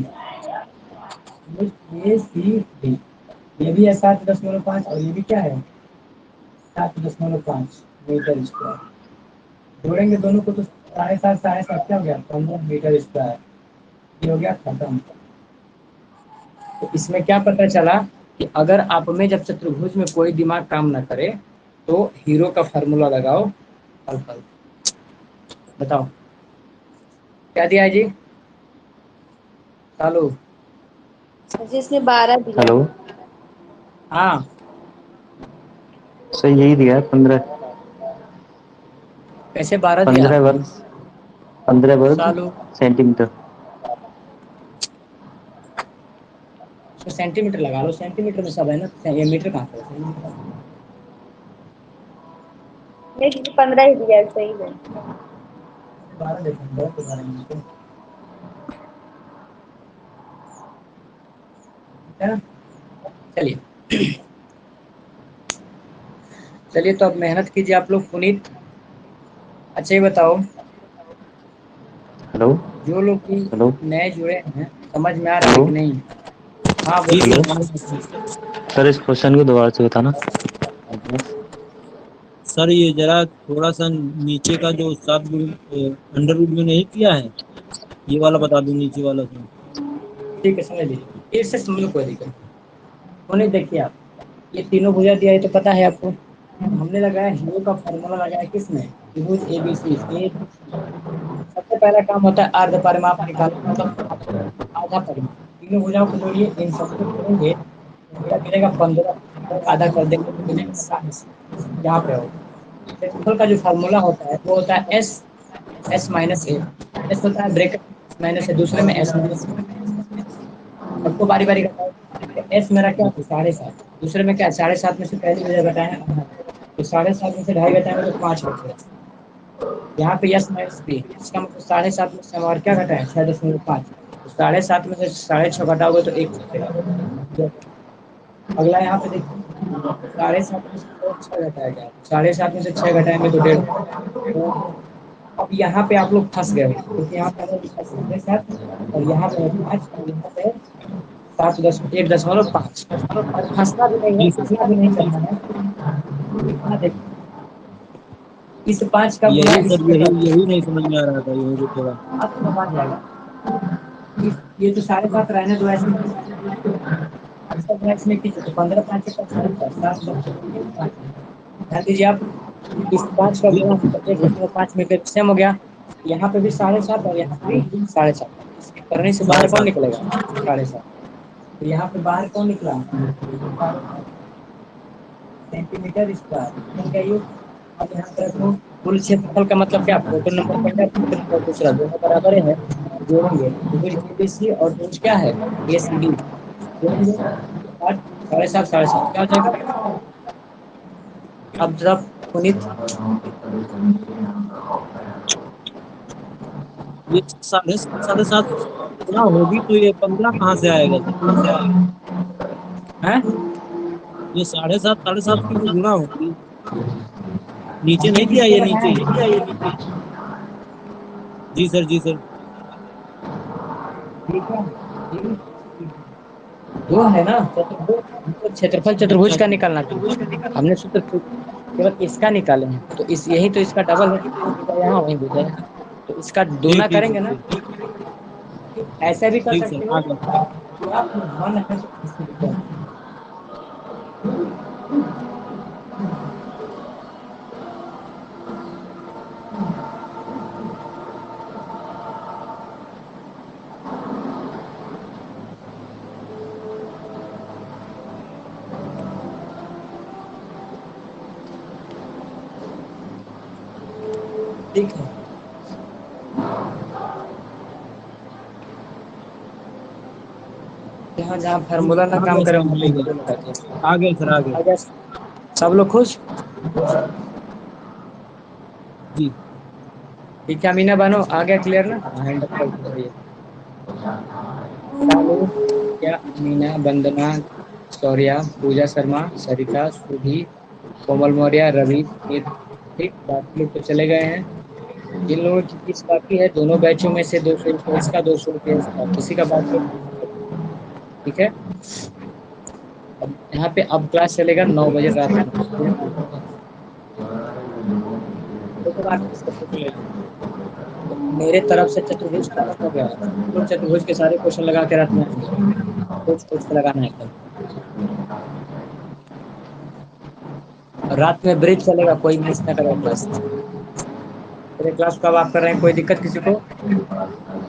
Speaker 1: भुज ए सी डी। ये भी है 7.5 और ये भी क्या है 7.5 मीटर स्क्वायर। जोड़ेंगे दोनों को तो 7.5 क्या हो गया 15 मीटर स्क्वायर। ये हो गया खत्म। तो इसमें क्या पता चला कि अगर आप में जब चतुर्भुज में कोई दिमाग काम ना करे तो हीरो का फार्मूला लगाओ हल हल। बताओ क्या दिया है जी चालू।
Speaker 3: जिसने 12 दिया
Speaker 5: हेलो
Speaker 3: है।
Speaker 1: हाँ
Speaker 5: सर यही दिया है 15।
Speaker 1: कैसे 12 दिया
Speaker 5: 15 वर्ग 15 वर्ग
Speaker 1: चालू।
Speaker 5: सेंटीमीटर।
Speaker 1: तो सेंटीमीटर लगा लो सेंटीमीटर में सब है ना ये मीटर कहाँ से है?
Speaker 3: नहीं, किसी 15 ही दिया है, सही है।
Speaker 1: 12 देखो बहुत तो 12 मीटर है ना। चलिए चलिए तो अब मेहनत कीजिए आप लोग पुनीत। अच्छा ये बताओ
Speaker 5: हेलो
Speaker 1: जो लोग की
Speaker 5: हेलो
Speaker 1: नए जुड़े हैं समझ में आ रहा है
Speaker 5: हेलो
Speaker 1: कि नहीं। हाँ
Speaker 5: जी
Speaker 1: बोलिए।
Speaker 5: हेलो सर इस क्वेश्चन को दोबारा से बताना।
Speaker 6: सर ये जरा थोड़ा सा नीचे का जो सब अंडर रूट में नहीं किया है, ये वाला बता दो, नीचे वाला सर।
Speaker 1: ठीक है समझ लीजिए फिर से समझ लो कोई दिक्कत नहीं। पुनीत देखिए आप ये तीनों भुजा दिया है तो पता है आपको। हमने लगाया हीरो का फॉर्मूला लगाया किसमें त्रिभुज एबीसी ए। सबसे पहला काम होता है अर्ध परिमाप निकालना मतलब आधा परिमाप। तीनों भुजाओं को जोड़िए इन सबको जोड़ेंगे तो मेरा मिलेगा 15 आधा कर देंगे तो मिलेगा 60। यहाँ पे होगा क्षेत्रफल का जो फार्मूला होता है वो होता है एस एस माइनस ए। एस होता है ब्रैकेट माइनस है दूसरे में एस माइनस। सबको बारी बारी घटाओ तो एस मेरा क्या है 7.5। दूसरे में क्या है 7.5 में से पहली वजह घटाए हैं आधा। तो 7.5 में से ढाई घटाएंगे तो 5 बचेगा। यहाँ पे यस माइनस बी इसका मतलब 7.5 में से हम और क्या घटाएं 6.5। तो 7.5 में से 6.5 घटाओगे तो एक बचेगा। अगला यहाँ पे देखिए 7.5 में से और 6 घटाया गया तो 7.5 में से 6 घटाएंगे तो 1.5। तो अब यहाँ पे आप लोग फंस गए हो क्योंकि यहाँ पे है 7.5 और यहाँ पे है 5 और यहाँ पे है 1.5। अब फंसना भी नहीं है
Speaker 6: जी सर।
Speaker 1: इतना भी नहीं करना है। इतना देखिए इस 5 का गुना
Speaker 6: यही सर,
Speaker 1: इससे
Speaker 6: यही
Speaker 1: कर दो
Speaker 6: यही नहीं समझ में आ रहा था, यही जो थोड़ा।
Speaker 1: अब सब आ जाएगा। ये तो 7.5 रहने दो ऐसे ऐसा गुना इसमें कीजिए तो 15 5 का 7 10 ध्यान दीजिए आप इस 5 का
Speaker 6: जी
Speaker 1: गुना
Speaker 6: सर।
Speaker 1: 1.5 में सेम हो गया। यहाँ पे भी 7.5 और यहाँ पे भी 7.5। इसके करने से बाहर
Speaker 6: साढ़े
Speaker 1: कौन
Speaker 6: सात
Speaker 1: निकलेगा 7.5। तो यहाँ पे बाहर कौन निकला 7.5 सेंटीमीटर स्क्वायर बन गया ये। अब यहाँ पर रखो कुल क्षेत्रफल का मतलब क्या फोटो नंबर पहला फोटो नंबर दूसरा दोनों बराबर है। जोड़ेंगे त्रिभुज एबीसी और त्रिभुज क्या है एसीडी जोड़ेंगे 7.5 क्या हो जाएगा। अब जरा पुनीत
Speaker 6: ये साढ़े सात गुना होगी तो ये 15 कहाँ से आएगा सर?
Speaker 1: है
Speaker 6: ये साढ़े सात की तो गुना होगी। नीचे
Speaker 1: हमने
Speaker 6: नहीं दिया,
Speaker 1: किसको
Speaker 6: ये
Speaker 1: लगाया
Speaker 6: नीचे।
Speaker 1: है
Speaker 6: जी सर, जी सर।
Speaker 1: ठीक है ये दो है ना चतुर्भुज हमको क्षेत्रफल चतुर्भुज
Speaker 6: अच्छा
Speaker 1: का
Speaker 6: अच्छा।
Speaker 1: निकालना था। हमने सूत्र केवल इसका निकाले हैं तो इस यही तो इसका डबल है कि वही भुजा यहाँ वही भुजा यहाँ। तो इसका
Speaker 6: ठीक
Speaker 1: दूना
Speaker 6: ठीक सर,
Speaker 1: करेंगे ना।
Speaker 6: ठीक।
Speaker 1: ऐसा भी कर
Speaker 6: ठीक
Speaker 1: सकते
Speaker 6: सर,
Speaker 1: हो
Speaker 6: आ गया।
Speaker 1: या फिर वन है तो इससे भी कर। ठीक है जहाँ जहाँ
Speaker 6: जी
Speaker 1: फार्मूला ना
Speaker 6: आ
Speaker 1: काम
Speaker 6: गया
Speaker 1: करे
Speaker 6: समझ
Speaker 1: वहाँ
Speaker 6: में,
Speaker 1: पे
Speaker 6: आ
Speaker 1: जीरो
Speaker 6: गया।
Speaker 1: लगा दिया।
Speaker 6: आ गया सर, आ गया।
Speaker 1: आ गया सब लोग खुश।
Speaker 6: जी।
Speaker 1: ठीक है अमीना बानो आ गया क्लियर ना हैंड अप करके भैया चालू क्या अमीना वंदना शौर्या पूजा शर्मा सरिता सुधी कोमल मौर्य रवि पुनीत। ठीक बाकी लोग तो चले गए हैं। जिन लोगों की फीस बाकी है दोनों बैचों में से 200 रुपये इसका 200 रुपये इसका किसी का बाकी है तो ठीक है। अब यहाँ पे अब क्लास चलेगा 9 बजे रात में। देखो बात किसका चलेगी। तो मेरे तरफ से चतुर्भुज खत्म हो गया है। लोग चतुर्भुज के सारे क्वेश्चन लगा के रात में आएंगे, कुछ कुछ लगाना है कल। और रात में ब्रेक चलेगा, कोई मिस ना करे क्लास। मेरे क्लास को अब आप कर रहे हैं, कोई दिक्कत किसी को?